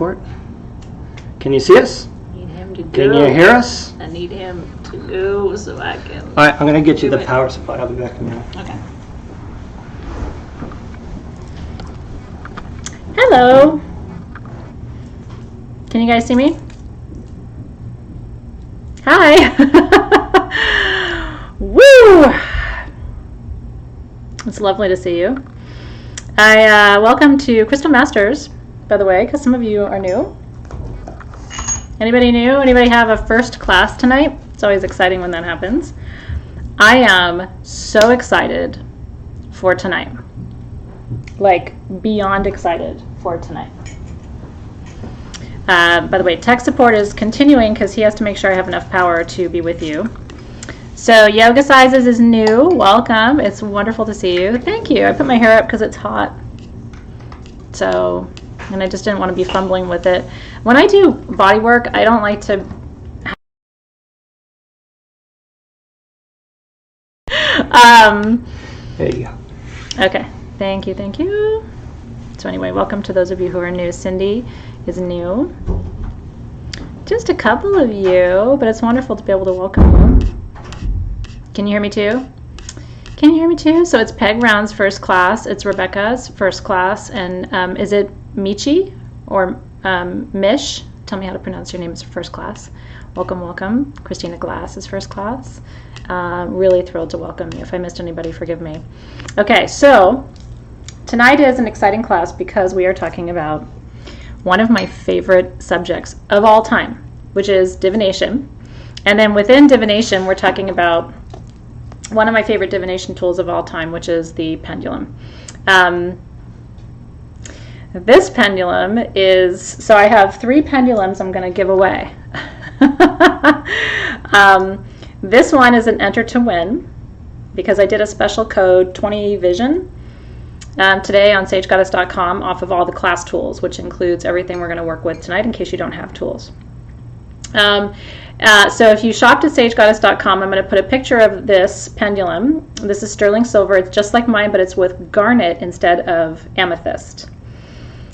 Port. Can you see us? I need him to go. Can you hear us? I need him to go so I can. All right, I'm going to get you the power supply. I'll be back in a minute. Okay. Hello. Can you guys see me? Hi. Woo! It's lovely to see you. I welcome to Crystal Masters, by the way, because some of you are new. Anybody new? Anybody have a first class tonight? It's always exciting when that happens. I am so excited for tonight. Like, beyond excited for tonight. By the way, tech support is continuing because he has to make sure I have enough power to be with you. So Yoga Sizes is new. Welcome. It's wonderful to see you. Thank you. I put my hair up because it's hot. So, and I just didn't want to be fumbling with it. When I do body work, I don't like to There you go. Okay. Thank you. Thank you. So anyway, welcome to those of you who are new. Cindy is new. Just a couple of you, but it's wonderful to be able to welcome you. Can you hear me too? Can you hear me too? So it's Peg Round's first class. It's Rebecca's first class. And is it Michi or Mish? Tell me how to pronounce your name as first class. Welcome, welcome. Christina Glass is first class. Really thrilled to welcome you. If I missed anybody, forgive me. Okay, so tonight is an exciting class because we are talking about one of my favorite subjects of all time, which is divination. And then within divination, we're talking about one of my favorite divination tools of all time, which is the pendulum. This pendulum is, so I have 3 pendulums I'm going to give away. This one is an enter to win because I did a special code 20 Vision today on sagegoddess.com off of all the class tools, which includes everything we're going to work with tonight in case you don't have tools. So if you shopped at sagegoddess.com, I'm going to put a picture of this pendulum. This is sterling silver. It's just like mine, but it's with garnet instead of amethyst.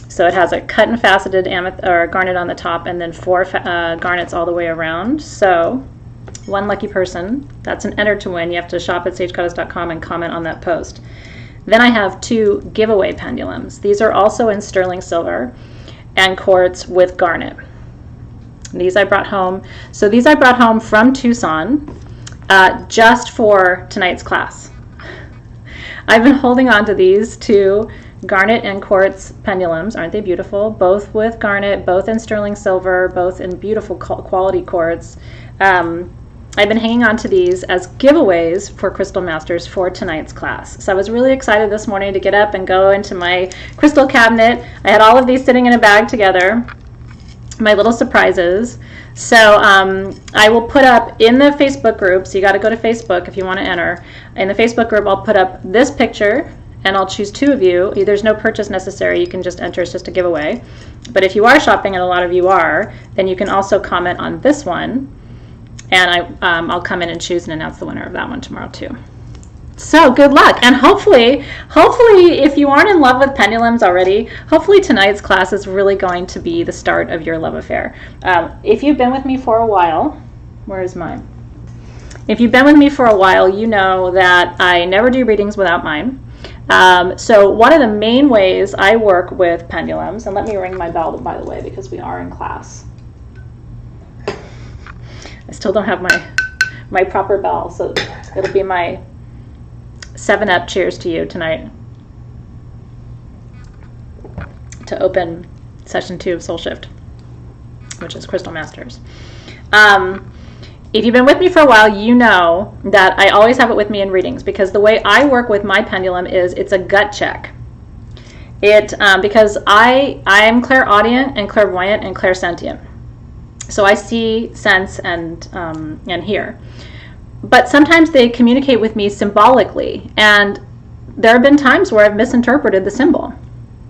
So it has a cut and faceted garnet on the top and then 4 garnets all the way around. So one lucky person, that's an enter to win. You have to shop at sagegoddess.com and comment on that post. Then I have 2 giveaway pendulums. These are also in sterling silver and quartz with garnet. These I brought home. So these I brought home from Tucson just for tonight's class. I've been holding on to these 2 garnet and quartz pendulums. Aren't they beautiful? Both with garnet, both in sterling silver, both in beautiful quality quartz. I've been hanging on to these as giveaways for Crystal Masters for tonight's class. So I was really excited this morning to get up and go into my crystal cabinet. I had all of these sitting in a bag together, my little surprises. So I will put up in the Facebook group, so you got to go to Facebook if you want to enter. In the Facebook group, I'll put up this picture, and I'll choose 2 of you. There's no purchase necessary. You can just enter. It's just a giveaway. But if you are shopping, and a lot of you are, then you can also comment on this one, and I'll come in and choose and announce the winner of that one tomorrow too. So good luck, and hopefully if you aren't in love with pendulums already, hopefully tonight's class is really going to be the start of your love affair. If you've been with me for a while, where is mine? If you've been with me for a while, you know that I never do readings without mine. So one of the main ways I work with pendulums, and let me ring my bell, by the way, because we are in class. I still don't have my proper bell, so it'll be my 7-Up cheers to you tonight to open session 2 of Soul Shift, which is Crystal Masters. If you've been with me for a while, you know that I always have it with me in readings because the way I work with my pendulum is it's a gut check. Because I am clairaudient and clairvoyant and clairsentient. So I see, sense, and hear. But sometimes they communicate with me symbolically, and there have been times where I've misinterpreted the symbol.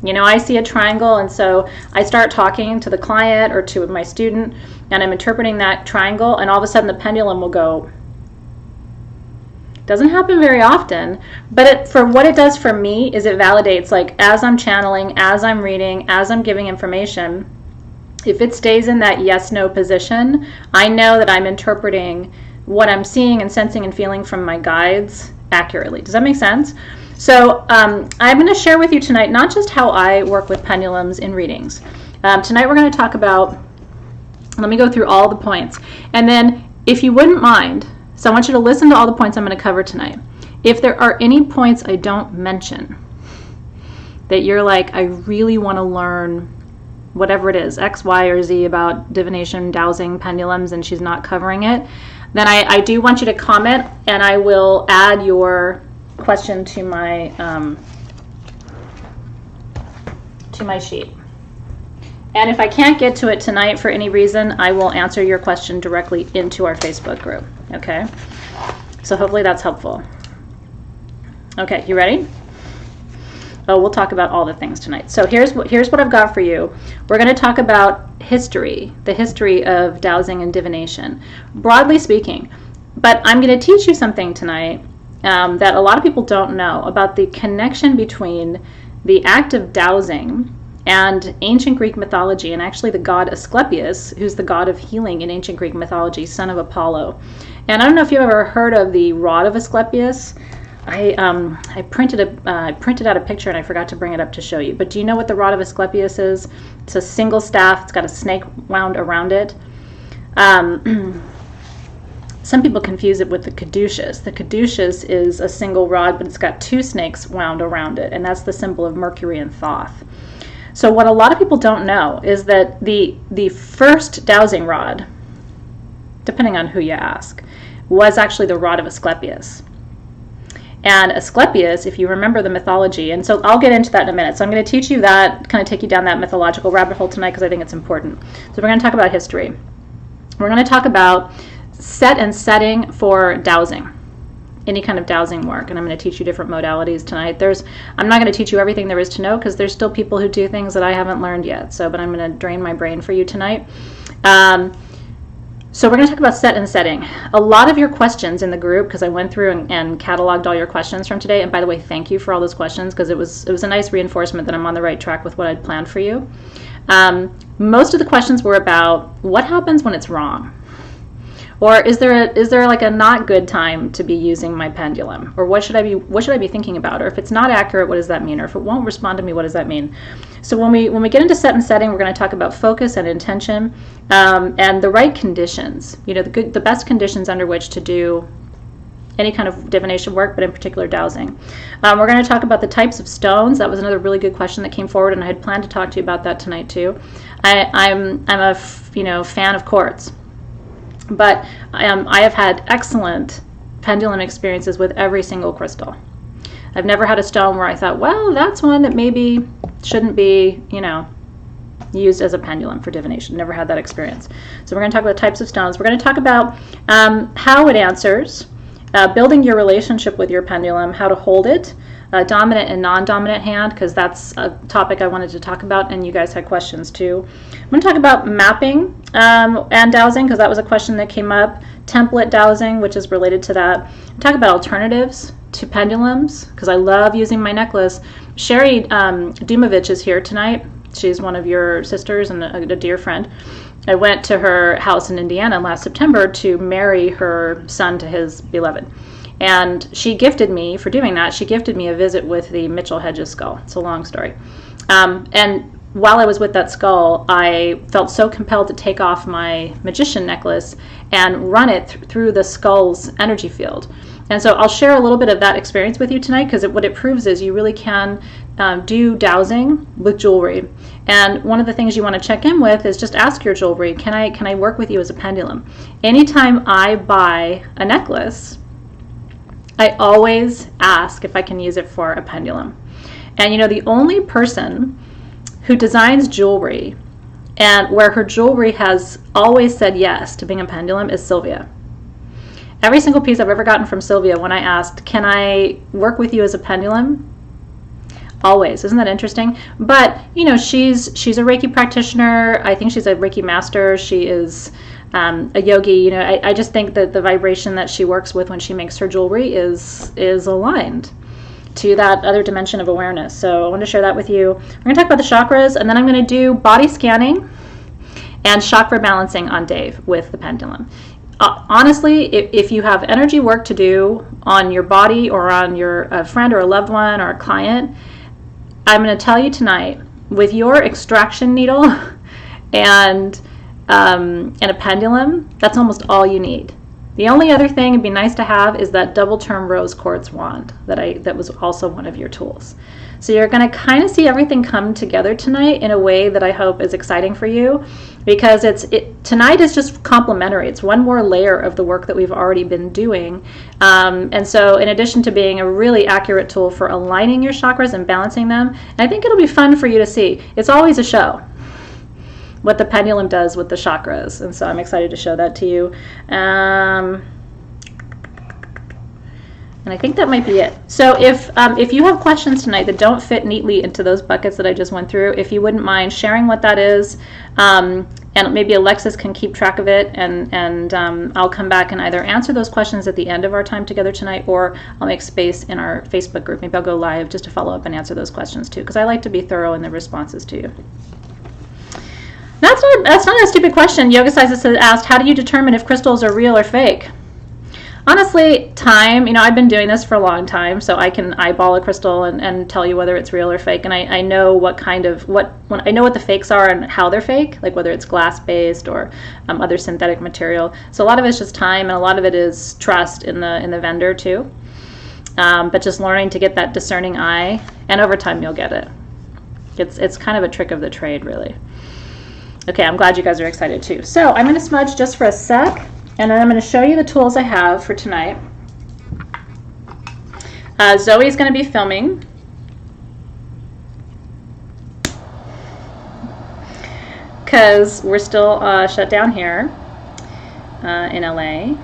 You know, I see a triangle, and so I start talking to the client or to my student, and I'm interpreting that triangle, and all of a sudden the pendulum will go. Doesn't happen very often, but for what it does for me is it validates, like, as I'm channeling, as I'm reading, as I'm giving information, If it stays in that yes-no position, I know that I'm interpreting what I'm seeing and sensing and feeling from my guides accurately. Does that make sense? So I'm going to share with you tonight not just how I work with pendulums in readings. Tonight we're going to talk about, let me go through all the points. And then if you wouldn't mind, so I want you to listen to all the points I'm going to cover tonight. If there are any points I don't mention that you're like, I really want to learn whatever it is, X, Y, or Z about divination, dowsing, pendulums, and she's not covering it, then I do want you to comment, and I will add your question to my sheet. And if I can't get to it tonight for any reason, I will answer your question directly into our Facebook group. Okay? So hopefully that's helpful. Okay, you ready? Oh, we'll talk about all the things tonight. So here's what I've got for you. We're going to talk about history, the history of dowsing and divination, broadly speaking. But I'm going to teach you something tonight that a lot of people don't know about the connection between the act of dowsing and ancient Greek mythology, and actually the god Asclepius, who's the god of healing in ancient Greek mythology, son of Apollo. And I don't know if you've ever heard of the rod of Asclepius. I printed out a picture and I forgot to bring it up to show you. But do you know what the rod of Asclepius is? It's a single staff. It's got a snake wound around it. Some people confuse it with the caduceus. The caduceus is a single rod, but it's got two snakes wound around it, and that's the symbol of Mercury and Thoth. So what a lot of people don't know is that the first dowsing rod, depending on who you ask, was actually the rod of Asclepius. And Asclepius, if you remember the mythology, and so I'll get into that in a minute. So I'm going to teach you that, kind of take you down that mythological rabbit hole tonight because I think it's important. So we're going to talk about history. We're going to talk about set and setting for dowsing, any kind of dowsing work. And I'm going to teach you different modalities tonight. I'm not going to teach you everything there is to know because there's still people who do things that I haven't learned yet. But I'm going to drain my brain for you tonight. So we're going to talk about set and setting. A lot of your questions in the group, because I went through and cataloged all your questions from today, and by the way, thank you for all those questions, because it was a nice reinforcement that I'm on the right track with what I'd planned for you. Most of the questions were about what happens when it's wrong, or is there like a not good time to be using my pendulum, or what should I be thinking about, or if it's not accurate, what does that mean, or if it won't respond to me, what does that mean? So when we get into set and setting, we're going to talk about focus and intention, and the right conditions. The best conditions under which to do any kind of divination work, but in particular dowsing. We're going to talk about the types of stones. That was another really good question that came forward, and I had planned to talk to you about that tonight too. I'm a fan of quartz, but I have had excellent pendulum experiences with every single crystal. I've never had a stone where I thought, well, that's one that maybe shouldn't be, used as a pendulum for divination. Never had that experience. So we're going to talk about types of stones. We're going to talk about how it answers, building your relationship with your pendulum, how to hold it, dominant and non-dominant hand, because that's a topic I wanted to talk about, and you guys had questions too. I'm going to talk about mapping and dowsing, because that was a question that came up. Template dowsing, which is related to that. Talk about alternatives to pendulums, because I love using my necklace. Sherry Dumovich is here tonight. She's one of your sisters and a dear friend. I went to her house in Indiana last September to marry her son to his beloved. And she gifted me, for doing that, she gifted me a visit with the Mitchell Hedges skull. It's a long story. And while I was with that skull, I felt so compelled to take off my magician necklace and run it through the skull's energy field. And so I'll share a little bit of that experience with you tonight, because what it proves is you really can do dowsing with jewelry. And one of the things you want to check in with is just ask your jewelry, can I work with you as a pendulum? Anytime I buy a necklace, I always ask if I can use it for a pendulum. And the only person who designs jewelry and where her jewelry has always said yes to being a pendulum is Sylvia. Every single piece I've ever gotten from Sylvia, when I asked, can I work with you as a pendulum? Always. Isn't that interesting? But, she's a Reiki practitioner. I think she's a Reiki master. She is a yogi. I just think that the vibration that she works with when she makes her jewelry is aligned to that other dimension of awareness. So I want to share that with you. We're going to talk about the chakras, and then I'm going to do body scanning. and chakra balancing on Dave with the pendulum. Honestly, if you have energy work to do on your body or on a friend or a loved one or a client, I'm going to tell you tonight, with your extraction needle and a pendulum, that's almost all you need. The only other thing it'd be nice to have is that double term rose quartz wand that was also one of your tools. So you're going to kind of see everything come together tonight in a way that I hope is exciting for you, because tonight is just complementary. It's one more layer of the work that we've already been doing. And so in addition to being a really accurate tool for aligning your chakras and balancing them, I think it'll be fun for you to see. It's always a show what the pendulum does with the chakras. And so I'm excited to show that to you. And I think that might be it. So if you have questions tonight that don't fit neatly into those buckets that I just went through, if you wouldn't mind sharing what that is, and maybe Alexis can keep track of it, and I'll come back and either answer those questions at the end of our time together tonight, or I'll make space in our Facebook group. Maybe I'll go live just to follow up and answer those questions too, because I like to be thorough in the responses to you. That's not a stupid question. Yoga Sizes asked, how do you determine if crystals are real or fake? Honestly, time. I've been doing this for a long time, so I can eyeball a crystal and tell you whether it's real or fake. And I know what I know what the fakes are and how they're fake, like whether it's glass-based or other synthetic material. So a lot of it's just time, and a lot of it is trust in the vendor too. But just learning to get that discerning eye, and over time you'll get it. It's kind of a trick of the trade, really. Okay, I'm glad you guys are excited too. So I'm going to smudge just for a sec. And then I'm going to show you the tools I have for tonight. Zoe's going to be filming. Because we're still shut down here in LA.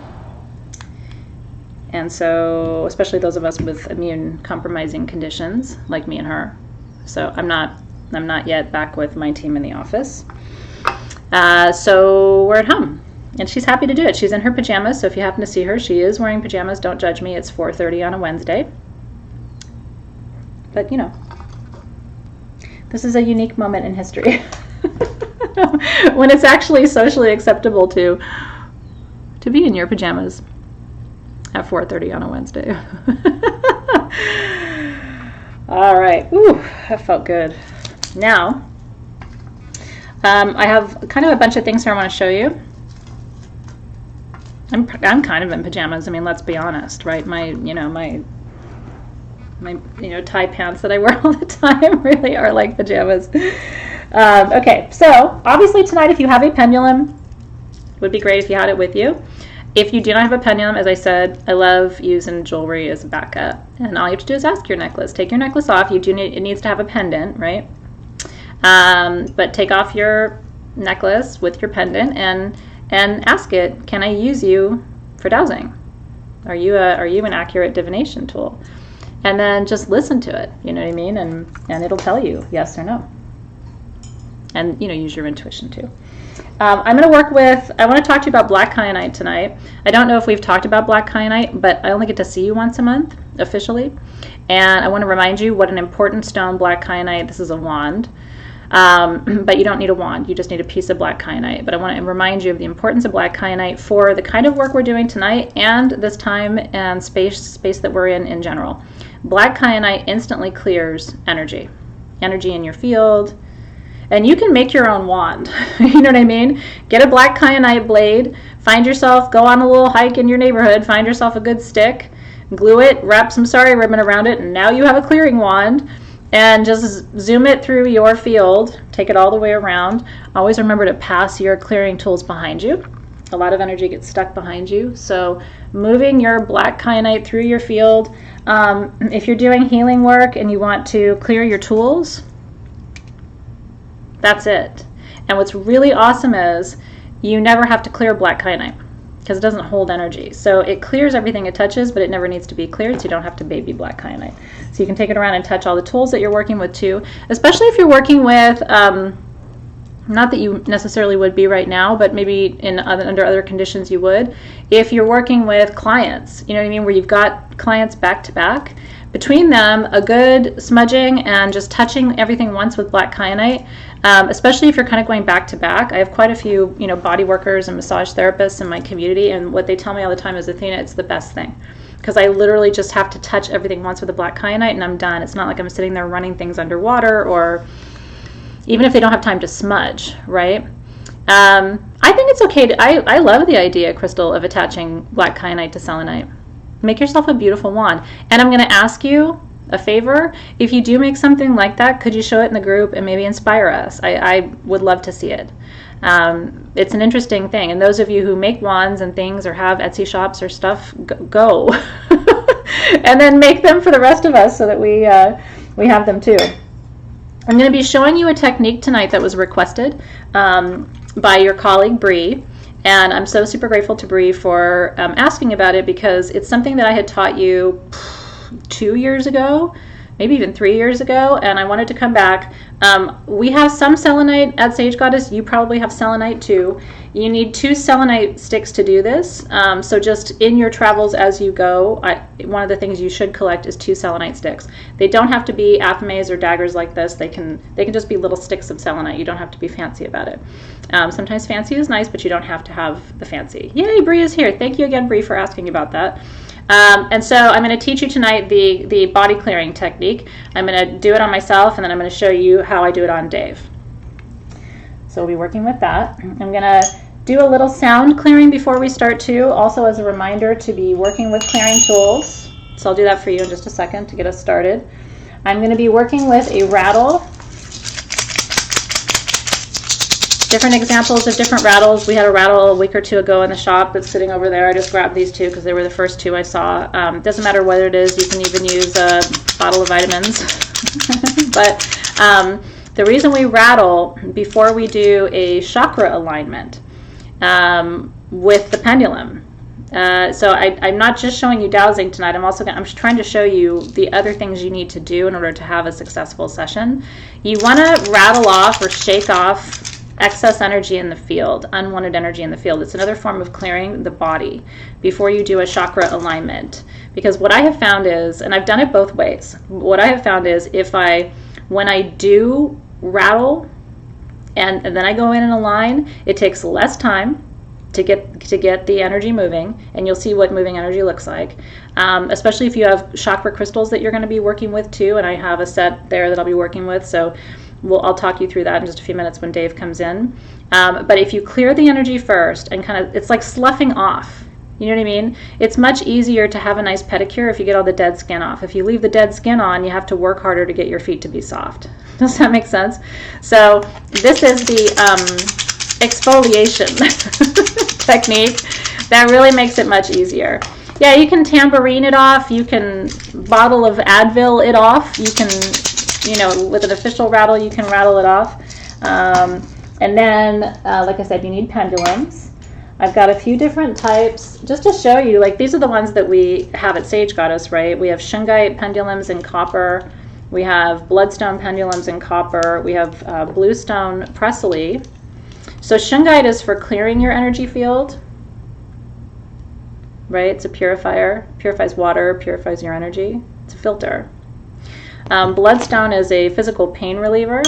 And so, especially those of us with immune compromising conditions, like me and her. So I'm not yet back with my team in the office. So we're at home. And she's happy to do it. She's in her pajamas, so if you happen to see her, she is wearing pajamas. Don't judge me. It's 4:30 on a Wednesday. But, this is a unique moment in history when it's actually socially acceptable to be in your pajamas at 4:30 on a Wednesday. All right. Ooh, that felt good. Now, I have kind of a bunch of things here I want to show you. I'm kind of in pajamas. I mean, let's be honest, right? My tie pants that I wear all the time really are like pajamas. Okay, so obviously tonight, if you have a pendulum, it would be great if you had it with you. If you do not have a pendulum, as I said, I love using jewelry as a backup. And all you have to do is ask your necklace. Take your necklace off. It needs to have a pendant, right? But take off your necklace with your pendant and ask it, can I use you for dowsing? Are you an accurate divination tool? And then just listen to it, you know what I mean? And it'll tell you yes or no. And, use your intuition too. I'm going to I want to talk to you about black kyanite tonight. I don't know if we've talked about black kyanite, but I only get to see you once a month, officially. And I want to remind you what an important stone black kyanite, this is a wand. But you don't need a wand, you just need a piece of black kyanite. But I want to remind you of the importance of black kyanite for the kind of work we're doing tonight and this time and space that we're in general. Black kyanite instantly clears energy in your field, and you can make your own wand. You know what I mean? Get a black kyanite blade, go on a little hike in your neighborhood, find yourself a good stick, glue it, wrap some sari ribbon around it, and now you have a clearing wand. And just zoom it through your field, take it all the way around. Always remember to pass your clearing tools behind you. A lot of energy gets stuck behind you. So moving your black kyanite through your field. If you're doing healing work and you want to clear your tools, that's it. And what's really awesome is you never have to clear black kyanite, because it doesn't hold energy. So it clears everything it touches, but it never needs to be cleared, so you don't have to baby black kyanite. So you can take it around and touch all the tools that you're working with too, especially if you're working with, not that you necessarily would be right now, but maybe under other conditions you would. If you're working with clients, you know what I mean, where you've got clients back to back, between them, a good smudging and just touching everything once with black kyanite especially if you're kind of going back to back. I have quite a few, body workers and massage therapists in my community, and what they tell me all the time is, Athena, it's the best thing. Because I literally just have to touch everything once with a black kyanite and I'm done. It's not like I'm sitting there running things underwater, or even if they don't have time to smudge, right? I think it's okay I love the idea, Crystal, of attaching black kyanite to selenite. Make yourself a beautiful wand. And I'm going to ask you a favor. If you do make something like that, could you show it in the group and maybe inspire us? I would love to see it. It's an interesting thing. And those of you who make wands and things or have Etsy shops or stuff, go. And then make them for the rest of us so that we have them too. I'm going to be showing you a technique tonight that was requested by your colleague Bree, and I'm so super grateful to Bree for asking about it, because it's something that I had taught you 2 years ago, maybe even 3 years ago, and I wanted to come back. We have some selenite at Sage Goddess. You probably have selenite too. You need 2 selenite sticks to do this. So just in your travels as you go, one of the things you should collect is 2 selenite sticks. They don't have to be athames or daggers like this. They can just be little sticks of selenite. You don't have to be fancy about it. Sometimes fancy is nice, but you don't have to have the fancy. Yay, Bree is here. Thank you again, Bree, for asking about that. And so I'm going to teach you tonight the body clearing technique. I'm going to do it on myself, and then I'm going to show you how I do it on Dave. So we'll be working with that. I'm going to do a little sound clearing before we start too, also as a reminder to be working with clearing tools. So I'll do that for you in just a second to get us started. I'm going to be working with a rattle. Different examples of different rattles. We had a rattle a week or 2 ago in the shop that's sitting over there. I just grabbed these 2 because they were the first 2 I saw. Doesn't matter what it is. You can even use a bottle of vitamins. But the reason we rattle before we do a chakra alignment with the pendulum. So I'm not just showing you dowsing tonight. I'm trying to show you the other things you need to do in order to have a successful session. You want to rattle off or shake off excess energy in the field, unwanted energy in the field. It's another form of clearing the body before you do a chakra alignment. Because what I have found is, and I've done it both ways, what I have found is when I do rattle and then I go in and align, it takes less time to get the energy moving, and you'll see what moving energy looks like. Especially if you have chakra crystals that you're going to be working with too, and I have a set there that I'll be working with, so I'll talk you through that in just a few minutes when Dave comes in. But if you clear the energy first and it's like sloughing off. You know what I mean? It's much easier to have a nice pedicure if you get all the dead skin off. If you leave the dead skin on, you have to work harder to get your feet to be soft. Does that make sense? So this is the exfoliation technique that really makes it much easier. Yeah, you can tambourine it off. You can bottle of Advil it off. You can, with an official rattle, you can rattle it off. And then, like I said, you need pendulums. I've got a few different types just to show you. Like, these are the ones that we have at Sage Goddess, right? We have shungite pendulums in copper. We have bloodstone pendulums in copper. We have bluestone Presley. So shungite is for clearing your energy field, right? It's a purifier. Purifies water, purifies your energy. It's a filter. Bloodstone is a physical pain reliever.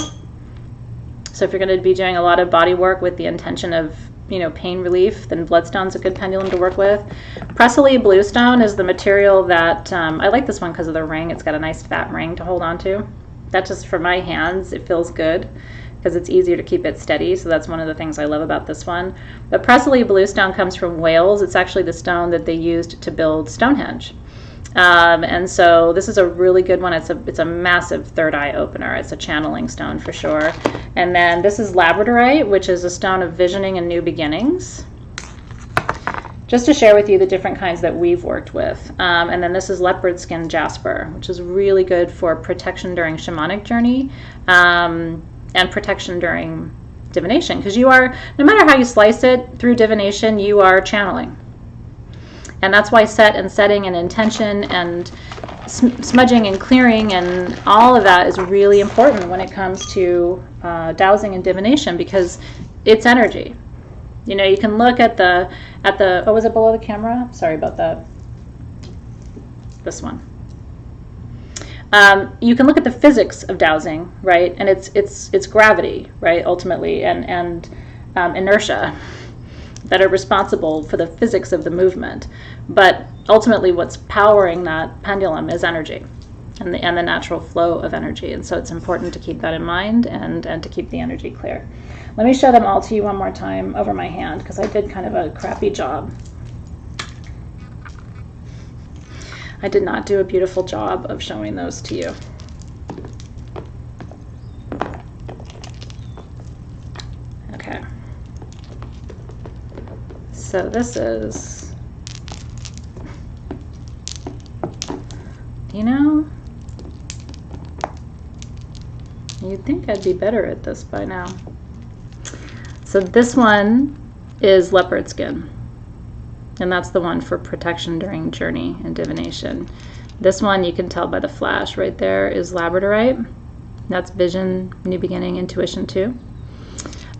So if you're going to be doing a lot of body work with the intention of, pain relief, then bloodstone's a good pendulum to work with. Presley bluestone is the material that, I like this one because of the ring. It's got a nice fat ring to hold on to. That's just for my hands. It feels good because it's easier to keep it steady. So that's one of the things I love about this one. But Presley bluestone comes from Wales. It's actually the stone that they used to build Stonehenge. And so this is a really good one. It's a massive third eye opener. It's a channeling stone for sure. And then this is labradorite, which is a stone of visioning and new beginnings. Just to share with you the different kinds that we've worked with. And then this is leopard skin jasper, which is really good for protection during shamanic journey and protection during divination. Because you are, no matter how you slice it, through divination, you are channeling. And that's why set and setting and intention and smudging and clearing and all of that is really important when it comes to dowsing and divination, because it's energy. You can look at the oh, was it below the camera? Sorry about that. This one. You can look at the physics of dowsing, right? And it's gravity, right, ultimately, and inertia that are responsible for the physics of the movement. But ultimately what's powering that pendulum is energy and the natural flow of energy. And so it's important to keep that in mind and to keep the energy clear. Let me show them all to you one more time over my hand, because I did kind of a crappy job. I did not do a beautiful job of showing those to you. Okay. So this is, you'd think I'd be better at this by now. So this one is leopard skin, and that's the one for protection during journey and divination. This one, you can tell by the flash right there, is labradorite. That's vision, new beginning, intuition too.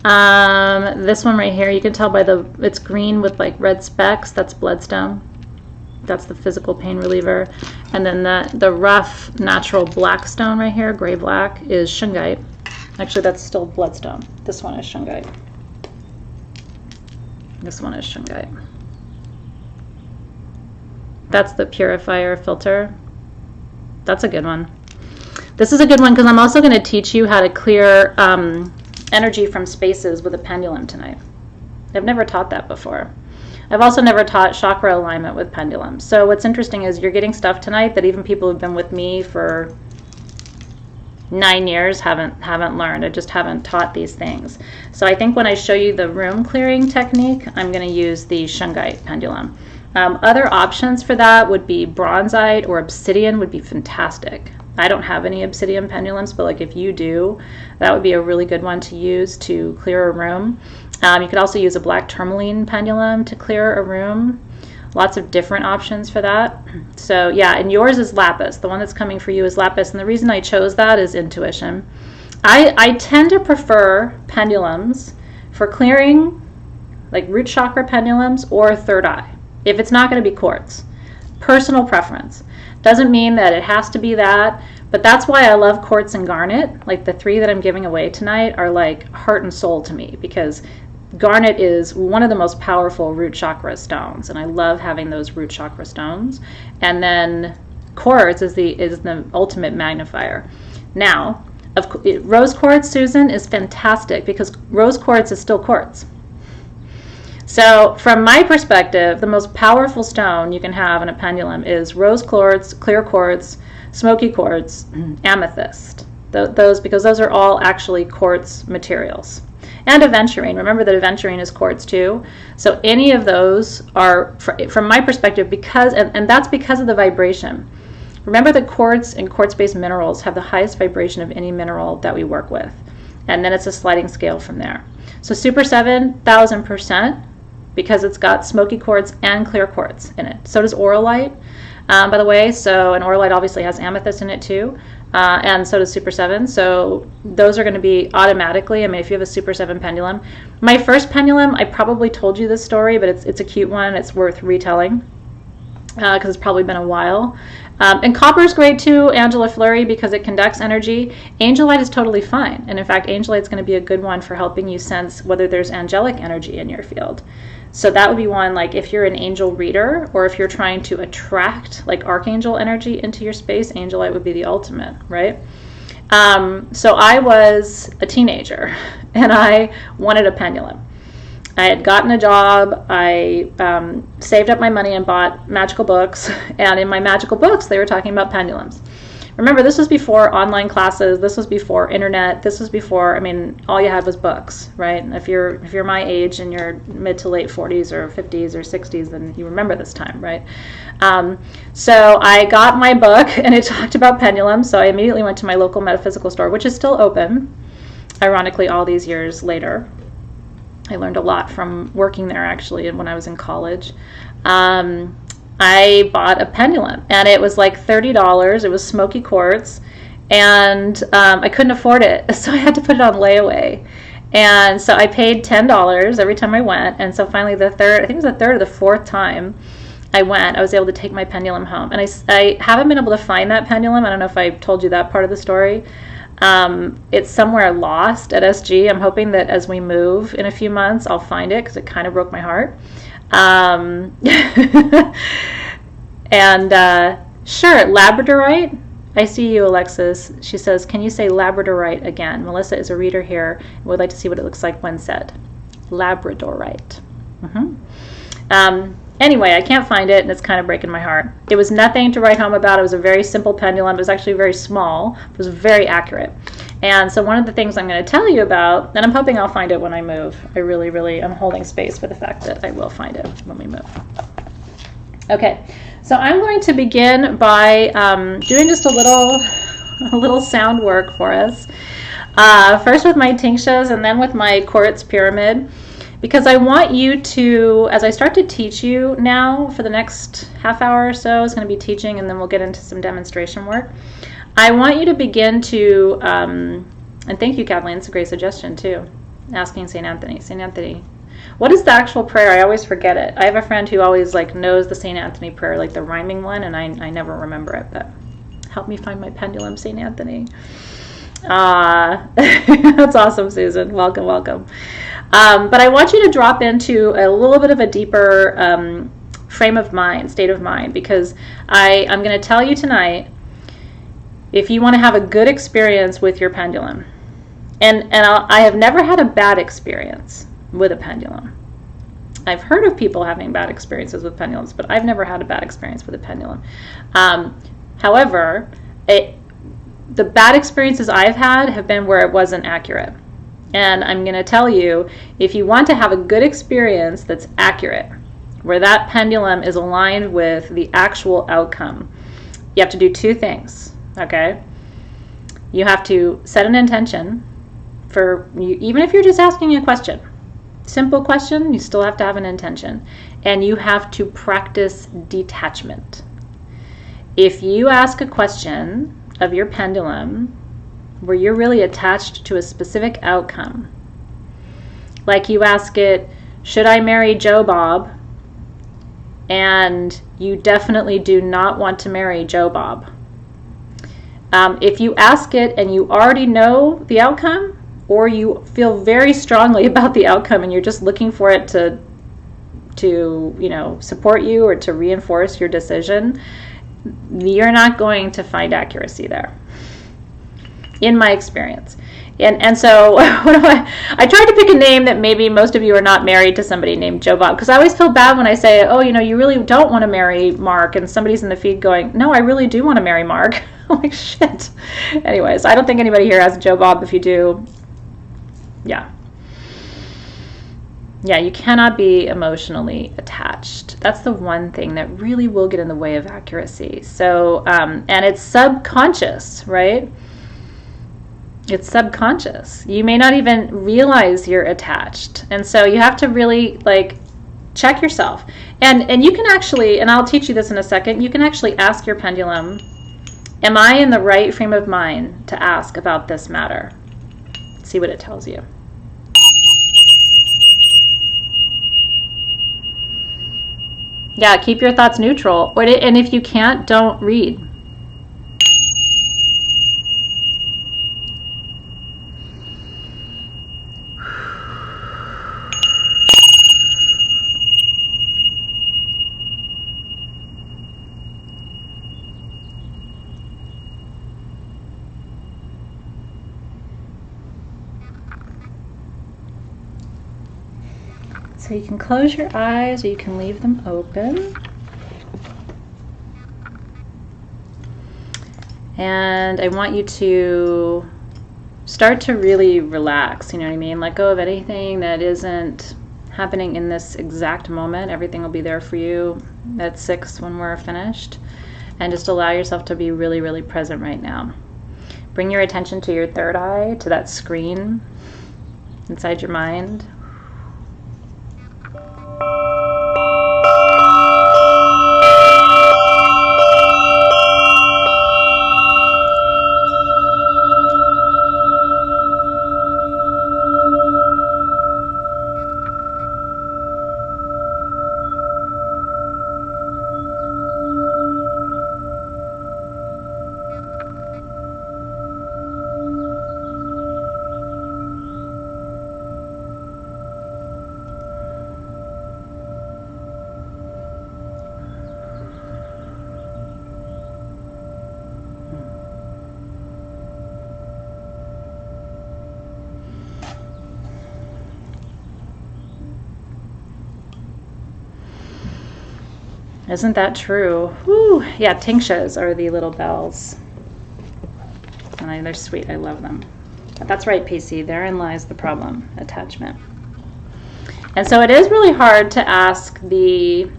This one right here, you can tell by it's green with like red specks. That's bloodstone. That's the physical pain reliever. And then the rough natural black stone right here, gray black, is shungite. Actually, that's still bloodstone. This one is shungite. This one is shungite. That's the purifier filter. That's a good one. This is a good one because I'm also going to teach you how to clear energy from spaces with a pendulum tonight. I've never taught that before. I've also never taught chakra alignment with pendulums. So what's interesting is you're getting stuff tonight that even people who've been with me for 9 years haven't learned. I just haven't taught these things. So I think when I show you the room clearing technique, I'm going to use the shungite pendulum. Other options for that would be bronzite or obsidian would be fantastic. I don't have any obsidian pendulums, but like if you do, that would be a really good one to use to clear a room. You could also use a black tourmaline pendulum to clear a room. Lots of different options for that. So yeah, and yours is lapis. The one that's coming for you is lapis, and the reason I chose that is intuition. I tend to prefer pendulums for clearing, like root chakra pendulums or third eye, if it's not going to be quartz. Personal preference. Doesn't mean that it has to be that, but that's why I love quartz and garnet. Like the 3 that I'm giving away tonight are like heart and soul to me, because garnet is one of the most powerful root chakra stones, and I love having those root chakra stones. And then quartz is the ultimate magnifier. Now, rose quartz, Susan, is fantastic because rose quartz is still quartz. So from my perspective, the most powerful stone you can have in a pendulum is rose quartz, clear quartz, smoky quartz, amethyst. Those, because those are all actually quartz materials. And aventurine. Remember that aventurine is quartz too. So any of those are, from my perspective, because, and that's because of the vibration. Remember that quartz and quartz-based minerals have the highest vibration of any mineral that we work with. And then it's a sliding scale from there. So Super 7, 1000%, because it's got smoky quartz and clear quartz in it. So does Auralite, by the way. So, and Auralite obviously has amethyst in it too. And so does Super 7. So those are going to be automatically, I mean, if you have a Super 7 pendulum. My first pendulum, I probably told you this story, but it's a cute one. It's worth retelling because it's probably been a while. And copper is great too, Angela Fleury, because it conducts energy. Angelite is totally fine. And in fact, Angelite is going to be a good one for helping you sense whether there's angelic energy in your field. So that would be one, like if you're an angel reader, or if you're trying to attract like archangel energy into your space, Angelite would be the ultimate, right? So I was a teenager and I wanted a pendulum. I had gotten a job, I saved up my money and bought magical books, and in my magical books they were talking about pendulums. Remember, this was before online classes, this was before internet, this was before, I mean, all you had was books, right? If you're my age and you're mid to late 40s or 50s or 60s, then you remember this time, right? So I got my book and it talked about pendulums, so I immediately went to my local metaphysical store, which is still open, ironically, all these years later. I learned a lot from working there, actually, when I was in college. I bought a pendulum, and it was like $30. It was smoky quartz, and I couldn't afford it, so I had to put it on layaway. And so I paid $10 every time I went, and so finally I think it was the third or the fourth time, I was able to take my pendulum home. And I haven't been able to find that pendulum. I don't know if I told you that part of the story. It's somewhere lost at SG. I'm hoping that as we move in a few months, I'll find it because it kind of broke my heart. And sure, Labradorite. I see you, Alexis. She says, can you say Labradorite again? Melissa is a reader here and would like to see what it looks like when said. Labradorite. Anyway, I can't find it, and it's kind of breaking my heart. It was nothing to write home about. It was a very simple pendulum. It was actually very small. It was very accurate. And so one of the things I'm going to tell you about, and I'm hoping I'll find it when I move. I really, really am holding space for the fact that I will find it when we move. Okay, so I'm going to begin by doing just a little sound work for us. First with my tinctures and then with my quartz pyramid. Because I want you to, as I start to teach you now for the next half hour or so, it's going to be teaching and then we'll get into some demonstration work. I want you to begin to, and thank you, Kathleen, it's a great suggestion too, asking St. Anthony. St. Anthony, what is the actual prayer? I always forget it. I have a friend who always knows the St. Anthony prayer, like the rhyming one, and I never remember it, but help me find my pendulum, St. Anthony. That's awesome, Susan. Welcome, welcome. But I want you to drop into a little bit of a deeper frame of mind, state of mind, because I'm going to tell you tonight, if you want to have a good experience with your pendulum, and I have never had a bad experience with a pendulum. I've heard of people having bad experiences with pendulums, but I've never had a bad experience with a pendulum. However, the bad experiences I've had have been where it wasn't accurate. And I'm going to tell you, if you want to have a good experience that's accurate, where that pendulum is aligned with the actual outcome, you have to do two things, okay? You have to set an intention for, even if you're just asking a question, simple question, you still have to have an intention. And you have to practice detachment. If you ask a question of your pendulum where you're really attached to a specific outcome, like you ask it, should I marry Joe Bob? And you definitely do not want to marry Joe Bob. If you ask it and you already know the outcome, or you feel very strongly about the outcome and you're just looking for it to support you or to reinforce your decision, you're not going to find accuracy there, in my experience. And so I tried to pick a name that maybe most of you are not married to somebody named Joe Bob, because I always feel bad when I say, oh, you really don't want to marry Mark, and somebody's in the feed going, no, I really do want to marry Mark. I'm like, shit. Anyways, I don't think anybody here has a Joe Bob. If you do, yeah, you cannot be emotionally attached. That's the one thing that really will get in the way of accuracy. So, and it's subconscious, right? It's subconscious. You may not even realize you're attached. And so you have to really check yourself. And you can actually, and I'll teach you this in a second, you can actually ask your pendulum, am I in the right frame of mind to ask about this matter? See what it tells you. Yeah, keep your thoughts neutral. And if you can't, don't read. So you can close your eyes or you can leave them open. And I want you to start to really relax, you know what I mean? Let go of anything that isn't happening in this exact moment. Everything will be there for you at 6 when we're finished. And just allow yourself to be really, really present right now. Bring your attention to your third eye, to that screen inside your mind. Isn't that true? Whew. Yeah, tingshuas are the little bells. And they're sweet. I love them. But that's right, PC. Therein lies the problem, attachment. And so it is really hard to ask the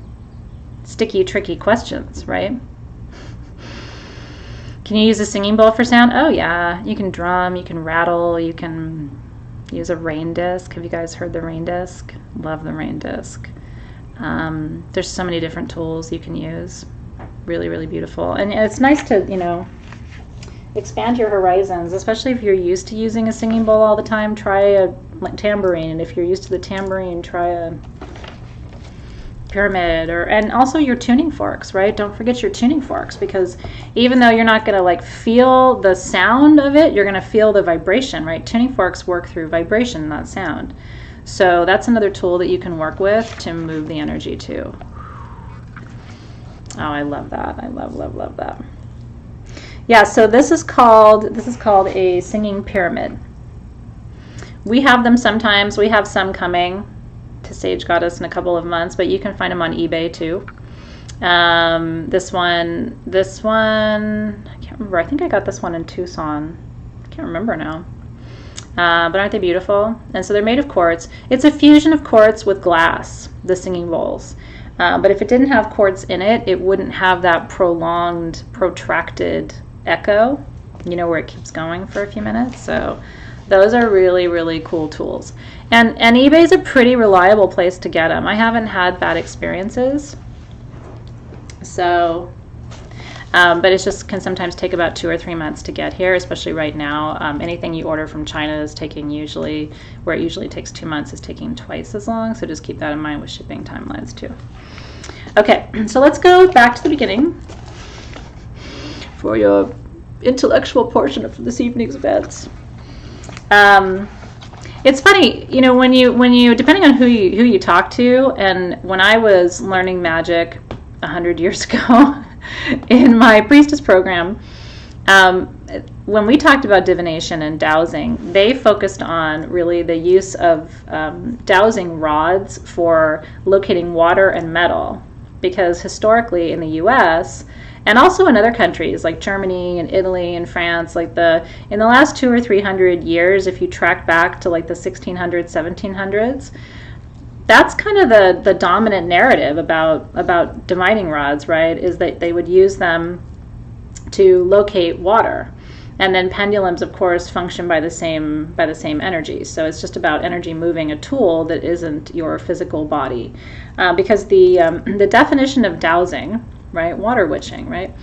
sticky, tricky questions, right? Can you use a singing bowl for sound? Oh, yeah. You can drum, you can rattle, you can use a rain disc. Have you guys heard the rain disc? Love the rain disc. There's so many different tools you can use. Really, really beautiful. And it's nice to, you know, expand your horizons, especially if you're used to using a singing bowl all the time. Try a tambourine, and if you're used to the tambourine, try a pyramid, and also your tuning forks, right? Don't forget your tuning forks, because even though you're not going to like feel the sound of it, you're going to feel the vibration, right? Tuning forks work through vibration, not sound. So that's another tool that you can work with to move the energy too. Oh, I love that. I love that. Yeah, so this is called a singing pyramid. We have them sometimes. We have some coming to Sage Goddess in a couple of months, but you can find them on eBay too. This one, I can't remember. I think I got this one in Tucson. I can't remember now. But aren't they beautiful? And so they're made of quartz. It's a fusion of quartz with glass, the singing bowls. But if it didn't have quartz in it, it wouldn't have that prolonged, protracted echo, you know, where it keeps going for a few minutes. So those are really, really cool tools. And eBay is a pretty reliable place to get them. I haven't had bad experiences. So, but it just can sometimes take about 2 or 3 months to get here, especially right now. Anything you order from China is taking usually, where it usually takes 2 months, is taking twice as long. So just keep that in mind with shipping timelines too. Okay, so let's go back to the beginning for your intellectual portion of this evening's events. It's funny, you know, when you depending on who you talk to, and when I was learning magic 100 years ago in my priestess program, when we talked about divination and dowsing, they focused on really the use of dowsing rods for locating water and metal, because historically in the U.S. and also in other countries like Germany and Italy and France, like in the last 200 or 300 years, if you track back to like the 1600s, 1700s, that's kind of the dominant narrative about divining rods, right? Is that they would use them to locate water. And then pendulums, of course, function by the same energy. So it's just about energy moving a tool that isn't your physical body, because the definition of dowsing, right, water witching, right,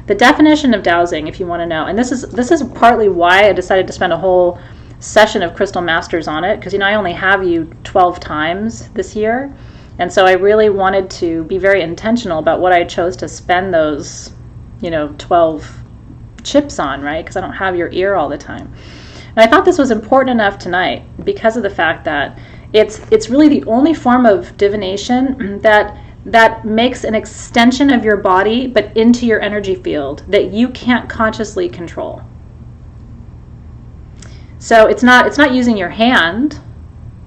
the definition of dowsing, if you want to know, and this is partly why I decided to spend a whole session of Crystal Masters on it, because I only have you 12 times this year, and so I really wanted to be very intentional about what I chose to spend those 12 chips on, right? Because I don't have your ear all the time. And I thought this was important enough tonight because of the fact that it's really the only form of divination that makes an extension of your body but into your energy field that you can't consciously control. So it's not using your hand,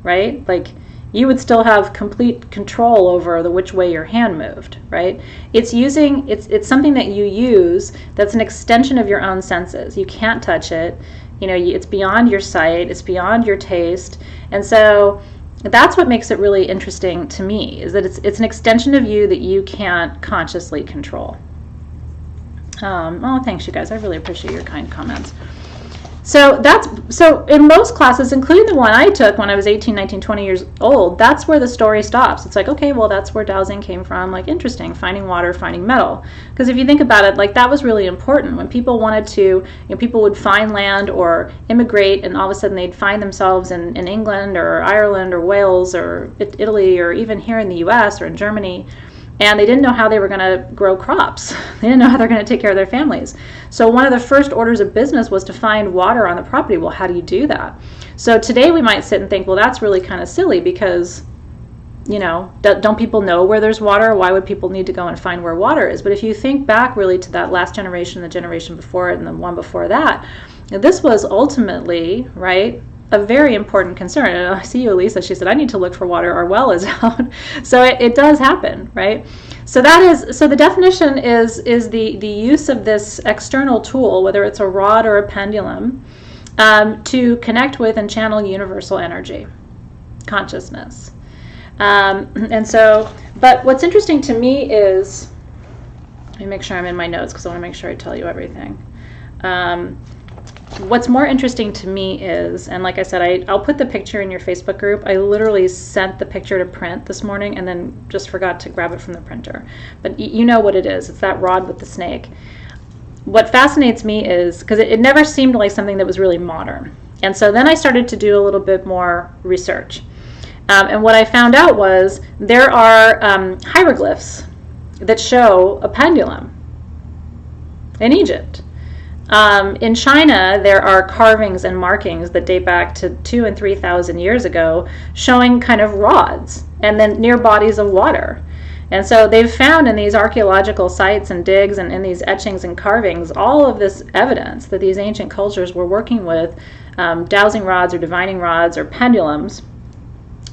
right? Like you would still have complete control over which way your hand moved, right? It's something that you use that's an extension of your own senses. You can't touch it. It's beyond your sight. It's beyond your taste. And so that's what makes it really interesting to me, is that it's an extension of you that you can't consciously control. Thanks, you guys. I really appreciate your kind comments. So in most classes, including the one I took when I was 18, 19, 20 years old, that's where the story stops. It's like, okay, well, that's where dowsing came from. Like, interesting, finding water, finding metal. Because if you think about it, like, that was really important. When people wanted to, people would find land or immigrate, and all of a sudden they'd find themselves in England or Ireland or Wales or Italy or even here in the U.S. or in Germany, and they didn't know how they were going to grow crops. They didn't know how they're going to take care of their families. So one of the first orders of business was to find water on the property. Well, how do you do that? So today we might sit and think, well, that's really kind of silly because, don't people know where there's water? Why would people need to go and find where water is? But if you think back really to that last generation, the generation before it, and the one before that, this was ultimately, right, a very important concern. And I see you, Elisa. She said, I need to look for water. Our well is out. So it does happen, right? So the definition is the use of this external tool, whether it's a rod or a pendulum, to connect with and channel universal energy, consciousness. But what's interesting to me is, let me make sure I'm in my notes because I want to make sure I tell you everything. What's more interesting to me is, and like I said, I'll put the picture in your Facebook group. I literally sent the picture to print this morning and then just forgot to grab it from the printer. But you know what it is. It's that rod with the snake. What fascinates me is, because it never seemed like something that was really modern. And so then I started to do a little bit more research. And what I found out was there are hieroglyphs that show a pendulum in Egypt. In China, there are carvings and markings that date back to 2,000 and 3,000 years ago, showing kind of rods and then near bodies of water. And so they've found in these archaeological sites and digs and in these etchings and carvings all of this evidence that these ancient cultures were working with dowsing rods or divining rods or pendulums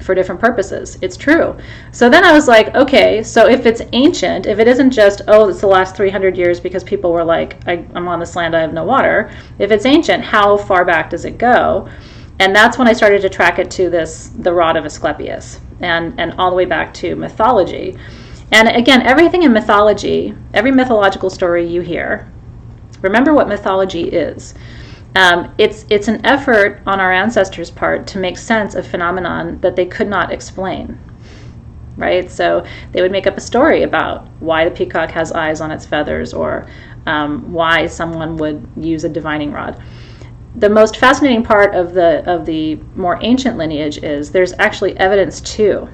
for different purposes. It's true. So then I was like, okay, so if it's ancient, if it isn't just, oh, it's the last 300 years because people were like, I'm on this land, I have no water. If it's ancient, how far back does it go? And that's when I started to track it to the rod of Asclepius and all the way back to mythology. And again, everything in mythology, every mythological story you hear, remember what mythology is. It's an effort on our ancestors' part to make sense of phenomenon that they could not explain, right? So they would make up a story about why the peacock has eyes on its feathers, or why someone would use a divining rod. The most fascinating part of the more ancient lineage is there's actually evidence too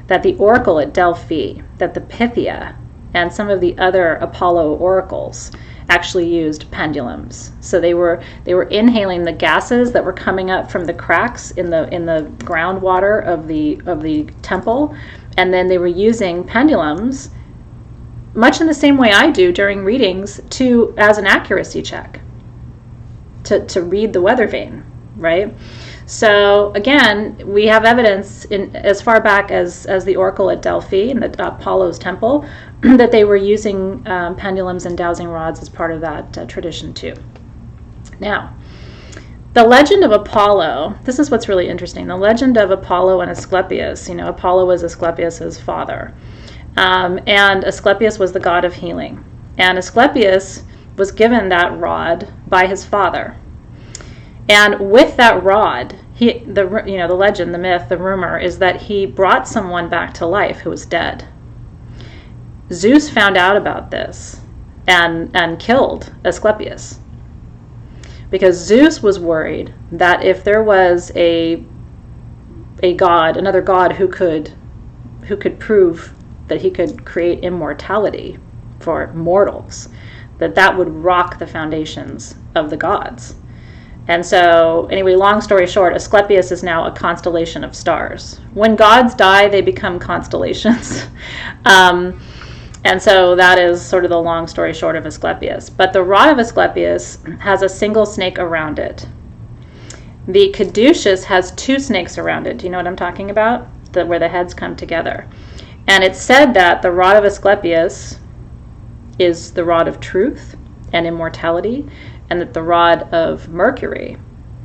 that the oracle at Delphi, that the Pythia, and some of the other Apollo oracles actually used pendulums. So they were inhaling the gases that were coming up from the cracks in the groundwater of the temple, and then they were using pendulums, much in the same way I do during readings, as an accuracy check, to read the weather vane, right? So again, we have evidence as far back as the oracle at Delphi and the Apollo's temple that they were using pendulums and dowsing rods as part of that tradition too. Now, the legend of Apollo, this is what's really interesting. The legend of Apollo and Asclepius, Apollo was Asclepius's father. And Asclepius was the god of healing. And Asclepius was given that rod by his father. And with that rod, the legend, the myth, the rumor is that he brought someone back to life who was dead. Zeus found out about this and killed Asclepius, because Zeus was worried that if there was a god, another god who could prove that he could create immortality for mortals, that would rock the foundations of the gods. And so, anyway, long story short, Asclepius is now a constellation of stars. When gods die, they become constellations. And so that is sort of the long story short of Asclepius. But the rod of Asclepius has a single snake around it. The caduceus has two snakes around it. Do you know what I'm talking about? Where the heads come together. And it's said that the rod of Asclepius is the rod of truth and immortality, and that the rod of Mercury,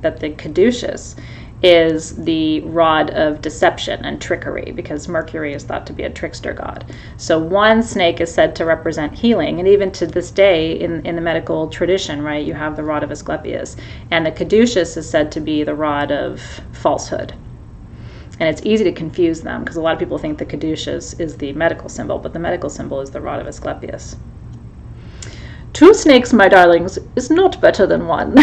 that the caduceus, is the rod of deception and trickery, because Mercury is thought to be a trickster god. So one snake is said to represent healing, and even to this day in the medical tradition, right, you have the rod of Asclepius, and the caduceus is said to be the rod of falsehood. And it's easy to confuse them, because a lot of people think the caduceus is the medical symbol, but the medical symbol is the rod of Asclepius. Two snakes, my darlings, is not better than one.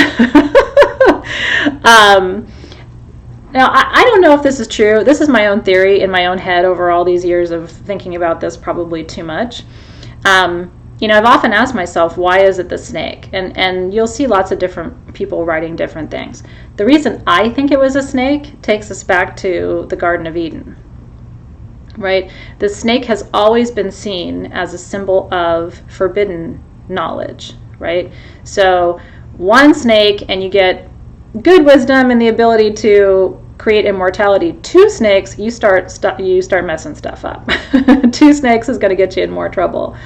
Now, I don't know if this is true. This is my own theory in my own head over all these years of thinking about this, probably too much. I've often asked myself, why is it the snake? And you'll see lots of different people writing different things. The reason I think it was a snake takes us back to the Garden of Eden, right? The snake has always been seen as a symbol of forbidden knowledge, right? So one snake and you get good wisdom and the ability to create immortality. 2 snakes, you start messing stuff up. 2 snakes is going to get you in more trouble.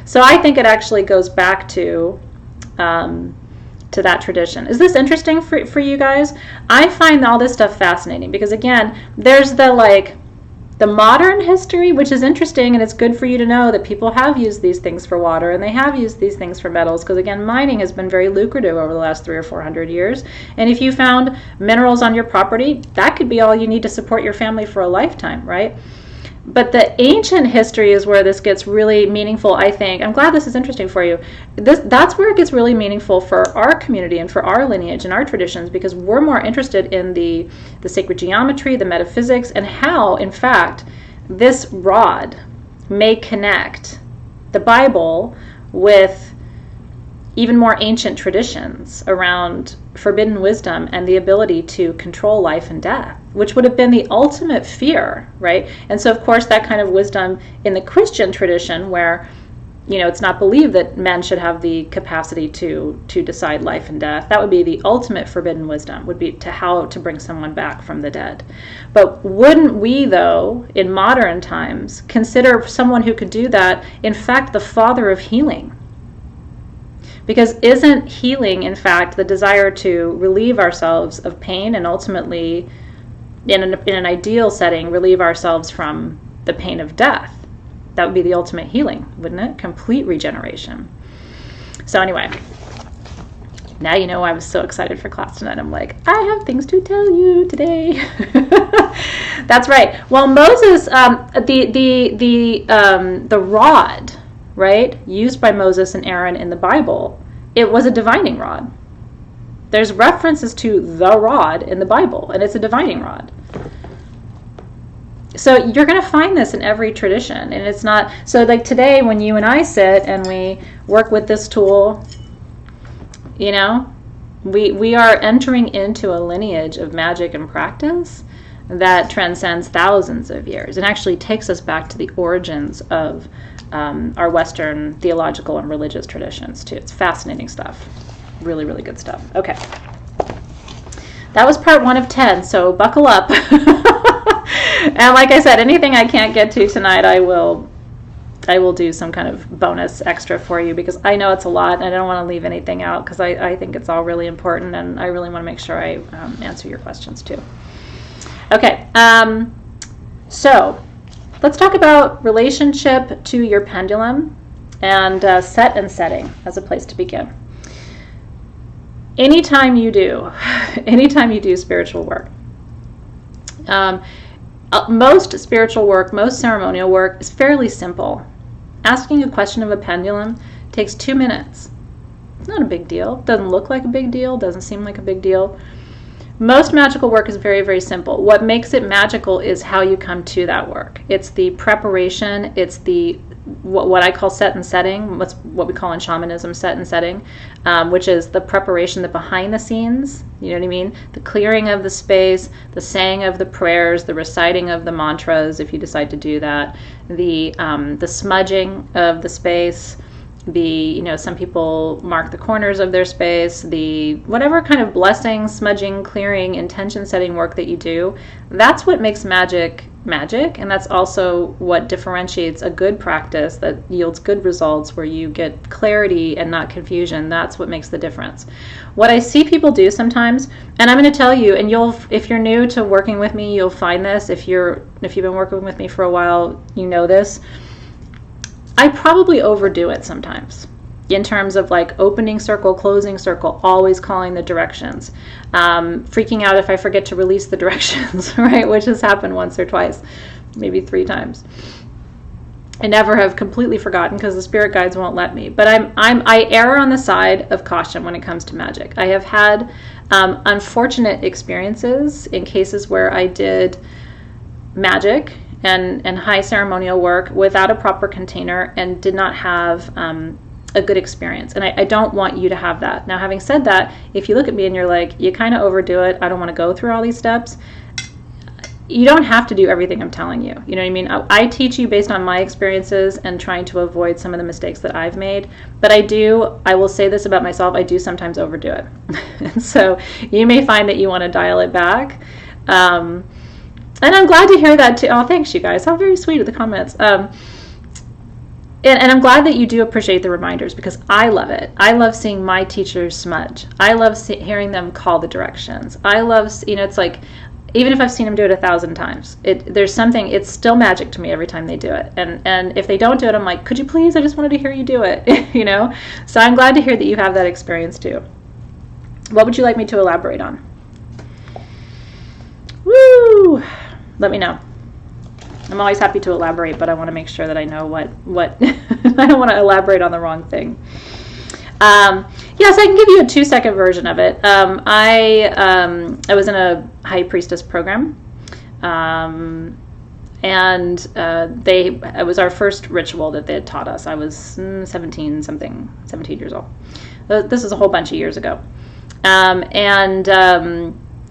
So I think it actually goes back to that tradition. Is this interesting for you guys? I find all this stuff fascinating because, again, there's the modern history, which is interesting, and it's good for you to know that people have used these things for water and they have used these things for metals because, again, mining has been very lucrative over the last 300 or 400 years. And if you found minerals on your property, that could be all you need to support your family for a lifetime, right? But the ancient history is where this gets really meaningful, I think. I'm glad this is interesting for you. That's where it gets really meaningful for our community and for our lineage and our traditions, because we're more interested in the sacred geometry, the metaphysics, and how, in fact, this rod may connect the Bible with even more ancient traditions around forbidden wisdom and the ability to control life and death, which would have been the ultimate fear, right? And so, of course, that kind of wisdom in the Christian tradition where, it's not believed that men should have the capacity to decide life and death. That would be the ultimate forbidden wisdom, would be how to bring someone back from the dead. But wouldn't we, though, in modern times, consider someone who could do that, in fact, the father of healing? Because isn't healing, in fact, the desire to relieve ourselves of pain and ultimately, in an ideal setting, relieve ourselves from the pain of death? That would be the ultimate healing, wouldn't it? Complete regeneration. So anyway, now you know why I was so excited for class tonight. I'm like, I have things to tell you today. That's right. Well, Moses, the rod, right, used by Moses and Aaron in the Bible, it was a divining rod. There's references to the rod in the Bible, and it's a divining rod. So you're going to find this in every tradition, and it's not, so like today when you and I sit and we work with this tool, we are entering into a lineage of magic and practice that transcends thousands of years and actually takes us back to the origins of our Western theological and religious traditions too. It's fascinating stuff. Really, really good stuff. Okay. That was part 1 of 10, so buckle up. And like I said, anything I can't get to tonight, I will do some kind of bonus extra for you, because I know it's a lot and I don't want to leave anything out, because I think it's all really important and I really want to make sure I answer your questions too. Okay, so let's talk about relationship to your pendulum and set and setting as a place to begin. Anytime you do spiritual work, most spiritual work, most ceremonial work is fairly simple. Asking a question of a pendulum takes 2 minutes. It's not a big deal. Doesn't look like a big deal. Doesn't seem like a big deal. Most magical work is very, very simple. What makes it magical is how you come to that work. It's the preparation. It's the what I call set and setting. What we call in shamanism set and setting, which is the preparation, the behind the scenes. You know what I mean? The clearing of the space, the saying of the prayers, the reciting of the mantras, if you decide to do that, the smudging of the space. Some people mark the corners of their space, whatever kind of blessing, smudging, clearing, intention setting work that you do, that's what makes magic, and that's also what differentiates a good practice that yields good results where you get clarity and not confusion. That's what makes the difference. What I see people do sometimes, and I'm going to tell you, and if you're new to working with me, you'll find this. If you've been working with me for a while, you know this. I probably overdo it sometimes in terms of like opening circle, closing circle, always calling the directions, freaking out if I forget to release the directions, right? Which has happened once or twice, maybe 3 times. I never have completely forgotten because the spirit guides won't let me. But I err on the side of caution when it comes to magic. I have had unfortunate experiences in cases where I did magic and high ceremonial work without a proper container and did not have a good experience. And I don't want you to have that. Now, having said that, if you look at me and you're like, you kind of overdo it, I don't want to go through all these steps, you don't have to do everything I'm telling you. You know what I mean? I teach you based on my experiences and trying to avoid some of the mistakes that I've made. But I will say this about myself, I do sometimes overdo it. And so you may find that you want to dial it back. And I'm glad to hear that too. Oh, thanks, you guys. How very sweet of the comments. And I'm glad that you do appreciate the reminders, because I love it. I love seeing my teachers smudge. I love hearing them call the directions. I love, it's like, even if I've seen them do it 1,000 times, there's something, it's still magic to me every time they do it. And if they don't do it, I'm like, could you please? I just wanted to hear you do it, So I'm glad to hear that you have that experience too. What would you like me to elaborate on? Woo! Let me know. I'm always happy to elaborate, but I want to make sure that I know what I don't want to elaborate on the wrong thing. Yes, I can give you a 2-second version of it. I was in a high priestess program, and it was our first ritual that they had taught us. I was 17 years old. This is a whole bunch of years ago,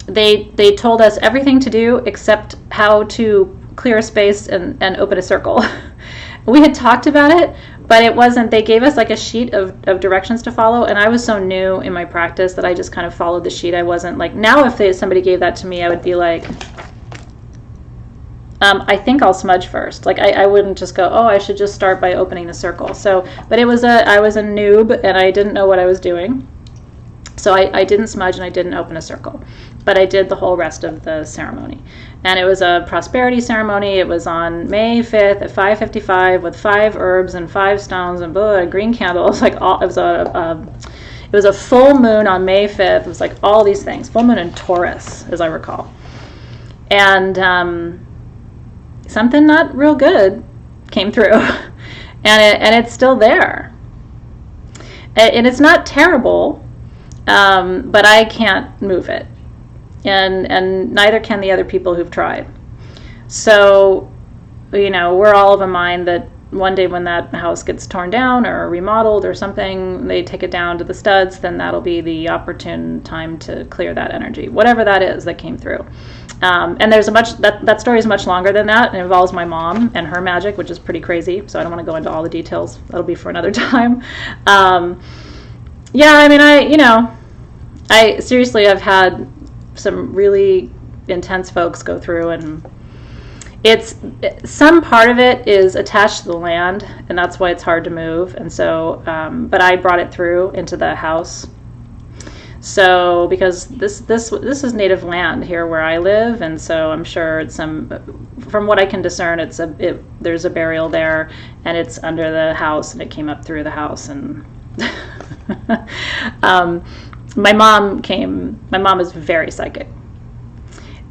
they told us everything to do except how to clear a space and open a circle. We had talked about it, but it wasn't, they gave us like a sheet of directions to follow, and I was so new in my practice that I just kind of followed the sheet. I wasn't like, now if somebody gave that to me, I would be like, I think I'll smudge first. Like I wouldn't just go, oh, I should just start by opening the circle. So, but I was a noob and I didn't know what I was doing. So I didn't smudge and I didn't open a circle, but I did the whole rest of the ceremony. And it was a prosperity ceremony. It was on May 5th at 5:55 with 5 herbs and 5 stones and green candles. Like it was a full moon on May 5th. It was like all these things. Full moon in Taurus, as I recall. And something not real good came through, and it's still there. And it's not terrible. But I can't move it, and neither can the other people who've tried. So, we're all of a mind that one day when that house gets torn down or remodeled or something, they take it down to the studs, then that'll be the opportune time to clear that energy, whatever that is that came through. And there's that story is much longer than that. It involves my mom and her magic, which is pretty crazy. So I don't want to go into all the details. That'll be for another time. Yeah, I mean, I seriously, I've had some really intense folks go through, and some part of it is attached to the land, and that's why it's hard to move. And so, but I brought it through into the house. So because this is native land here where I live, and so I'm sure from what I can discern, there's a burial there, and it's under the house, and it came up through the house, and. My mom is very psychic,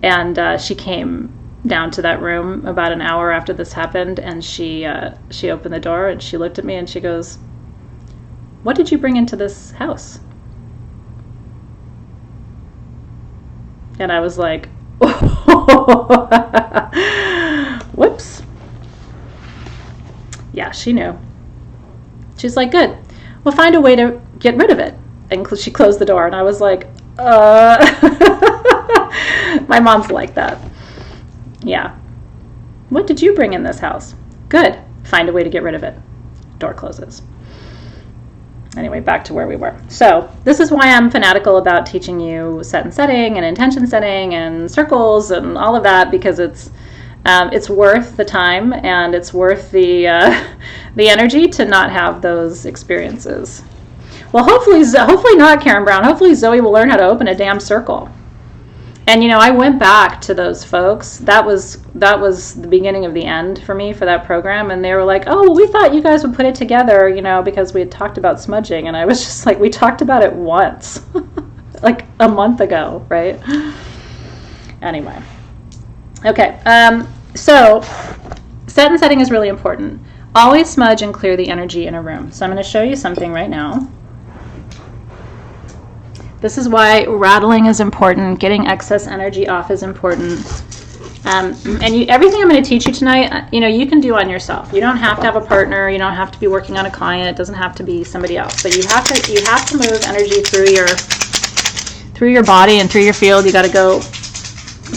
and she came down to that room about an hour after this happened, and she opened the door and she looked at me and she goes, "What did you bring into this house?" And I was like, whoops. Yeah, she knew. She's like, "Good. We'll find a way to get rid of it." And she closed the door, and I was like, My mom's like that. Yeah. "What did you bring in this house?" "Good. Find a way to get rid of it." Door closes. Anyway, back to where we were. So this is why I'm fanatical about teaching you set and setting and intention setting and circles and all of that, because it's worth the time, and it's worth the energy to not have those experiences. Well, hopefully not, Karen Brown. Hopefully Zoe will learn how to open a damn circle. And I went back to those folks. That was the beginning of the end for me for that program. And they were like, "Oh, well, we thought you guys would put it together, because we had talked about smudging." And I was just like, "We talked about it once, like a month ago, right?" Anyway, okay. So set and setting is really important. Always smudge and clear the energy in a room. So I'm going to show you something right now. This is why rattling is important. Getting excess energy off is important. And everything I'm going to teach you tonight, you can do on yourself. You don't have to have a partner. You don't have to be working on a client. It doesn't have to be somebody else. But you have to move energy through your body and through your field. You got to go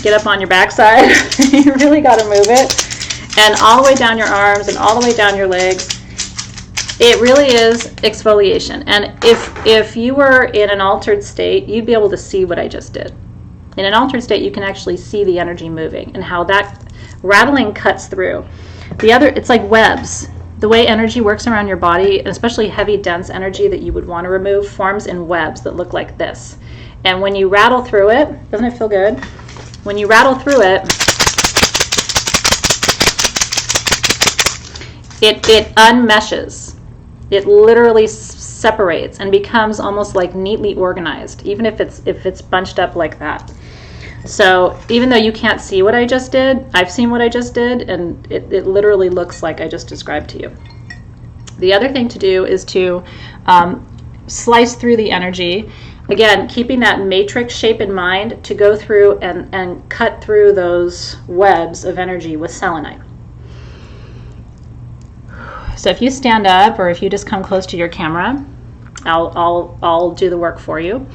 get up on your backside. You really got to move it, and all the way down your arms and all the way down your legs. It really is exfoliation. And if you were in an altered state, you'd be able to see what I just did. In an altered state, you can actually see the energy moving and how that rattling cuts through. It's like webs. The way energy works around your body, and especially heavy, dense energy that you would want to remove, forms in webs that look like this. And when you rattle through it, doesn't it feel good? When you rattle through it, it unmeshes. It literally separates and becomes almost like neatly organized, even if it's bunched up like that. So even though you can't see what I just did, I've seen what I just did, and it literally looks like I just described to you. The other thing to do is to slice through the energy. Again, keeping that matrix shape in mind, to go through and cut through those webs of energy with selenite. So if you stand up, or if you just come close to your camera, I'll do the work for you.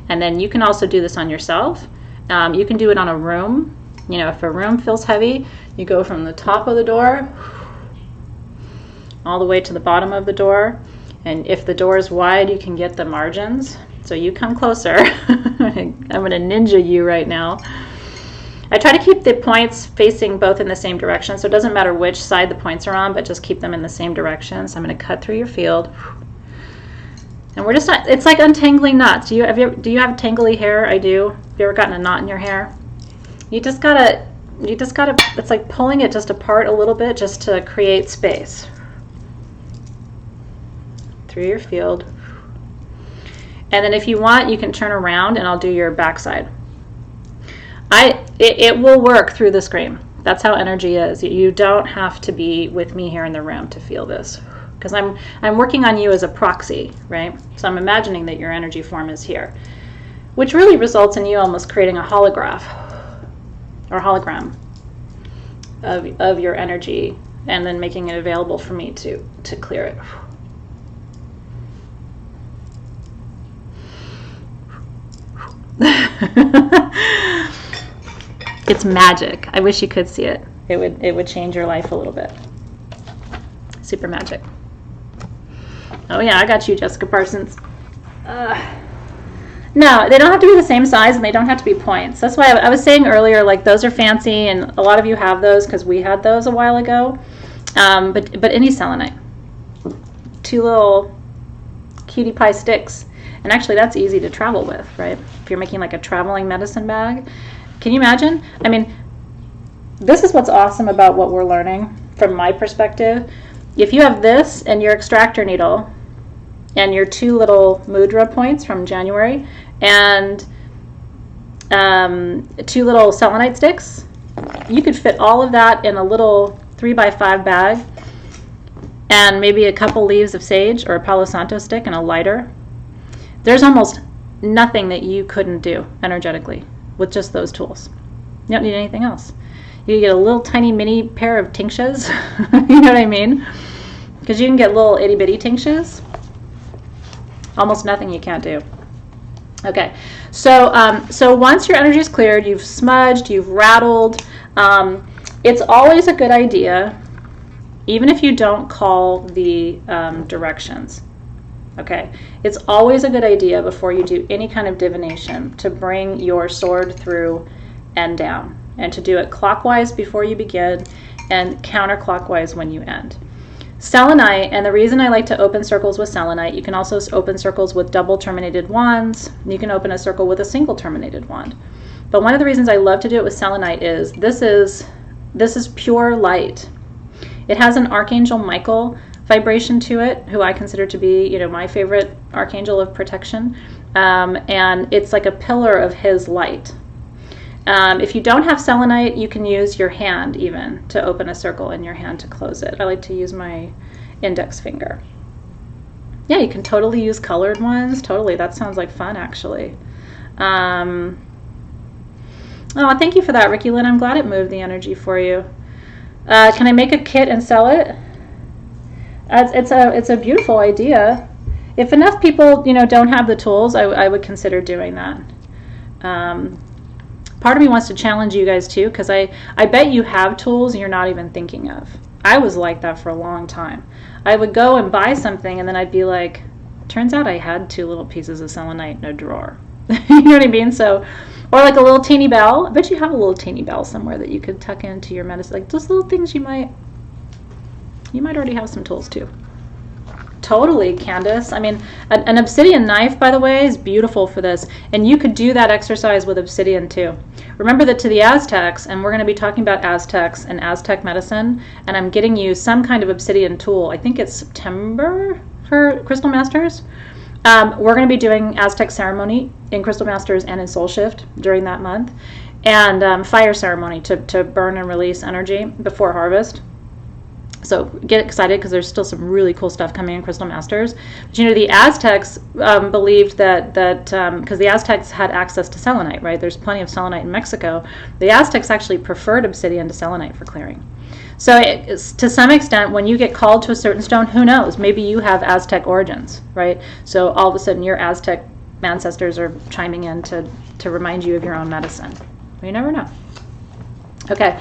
And then you can also do this on yourself. You can do it on a room. You know, if a room feels heavy, you go from the top of the door all the way to the bottom of the door. And if the door is wide, you can get the margins. So you come closer. I'm going to ninja you right now. I try to keep the points facing both in the same direction, so it doesn't matter which side the points are on, but just keep them in the same direction. So I'm going to cut through your field. And we're just not, it's like untangling knots. Do you have tangly hair? I do. Have you ever gotten a knot in your hair? You just gotta, it's like pulling it just apart a little bit just to create space. Through your field. And then if you want, you can turn around and I'll do your backside. It will work through the screen. That's how energy is. You don't have to be with me here in the room to feel this, because I'm working on you as a proxy, right? So I'm imagining that your energy form is here, which really results in you almost creating a holograph or hologram of your energy, and then making it available for me to clear it. It's magic. I wish you could see it. It would change your life a little bit. Super magic. Oh yeah, I got you, Jessica Parsons. No, they don't have to be the same size, and they don't have to be points. That's why I was saying earlier, like, those are fancy, and a lot of you have those because we had those a while ago. But any selenite. 2 little cutie pie sticks. And actually, that's easy to travel with, right? If you're making like a traveling medicine bag. Can you imagine? I mean, this is what's awesome about what we're learning from my perspective. If you have this and your extractor needle and your 2 little mudra points from January and 2 little selenite sticks, you could fit all of that in a little 3x5 bag, and maybe a couple leaves of sage or a Palo Santo stick and a lighter. There's almost nothing that you couldn't do energetically with just those tools. You don't need anything else. You get a little tiny mini pair of tinctures. You know what I mean? Because you can get little itty bitty tinctures. Almost nothing you can't do. Okay, so once your energy is cleared, you've smudged, you've rattled, it's always a good idea, even if you don't call the directions. Okay, it's always a good idea before you do any kind of divination to bring your sword through and down, and to do it clockwise before you begin and counterclockwise when you end. Selenite, and the reason I like to open circles with selenite, you can also open circles with double terminated wands. You can open a circle with a single terminated wand. But one of the reasons I love to do it with selenite is this is pure light. It has an Archangel Michael vibration to it, who I consider to be, you know, my favorite archangel of protection, and it's like a pillar of his light. If you don't have selenite, you can use your hand even to open a circle, and your hand to close it. I like to use my index finger. Yeah, you can totally use colored ones. Totally, that sounds like fun, actually. Oh, thank you for that, Ricky Lynn. I'm glad it moved the energy for you. Can I make a kit and sell it? It's a beautiful idea. If enough people, you know, don't have the tools, I would consider doing that. Part of me wants to challenge you guys too, because I bet you have tools you're not even thinking of. I was like that for a long time. I would go and buy something, and then I'd be like, turns out I had 2 little pieces of selenite in a drawer. You know what I mean? So, or like a little teeny bell. I bet you have a little teeny bell somewhere that you could tuck into your medicine. Like those little things you might already have some tools too. Totally, Candace. I mean, an obsidian knife, by the way, is beautiful for this. And you could do that exercise with obsidian too. Remember that to the Aztecs, and we're going to be talking about Aztecs and Aztec medicine, and I'm getting you some kind of obsidian tool. I think it's September for Crystal Masters. We're going to be doing Aztec ceremony in Crystal Masters and in Soul Shift during that month. And fire ceremony to burn and release energy before harvest. So get excited because there's still some really cool stuff coming in Crystal Masters. But you know, the Aztecs believed that because the Aztecs had access to selenite, right? There's plenty of selenite in Mexico. The Aztecs actually preferred obsidian to selenite for clearing. So to some extent, when you get called to a certain stone, who knows? Maybe you have Aztec origins, right? So all of a sudden your Aztec ancestors are chiming in to remind you of your own medicine. You never know. Okay,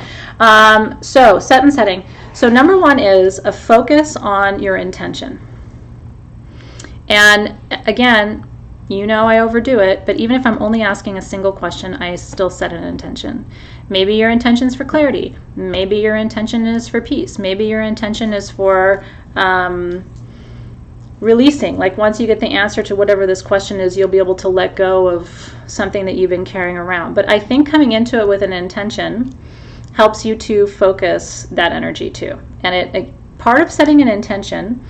so set and setting. So number one is a focus on your intention. And again, you know I overdo it, but even if I'm only asking a single question, I still set an intention. Maybe your intention is for clarity. Maybe your intention is for peace. Maybe your intention is for releasing. Like once you get the answer to whatever this question is, you'll be able to let go of something that you've been carrying around. But I think coming into it with an intention helps you to focus that energy too. And it part of setting an intention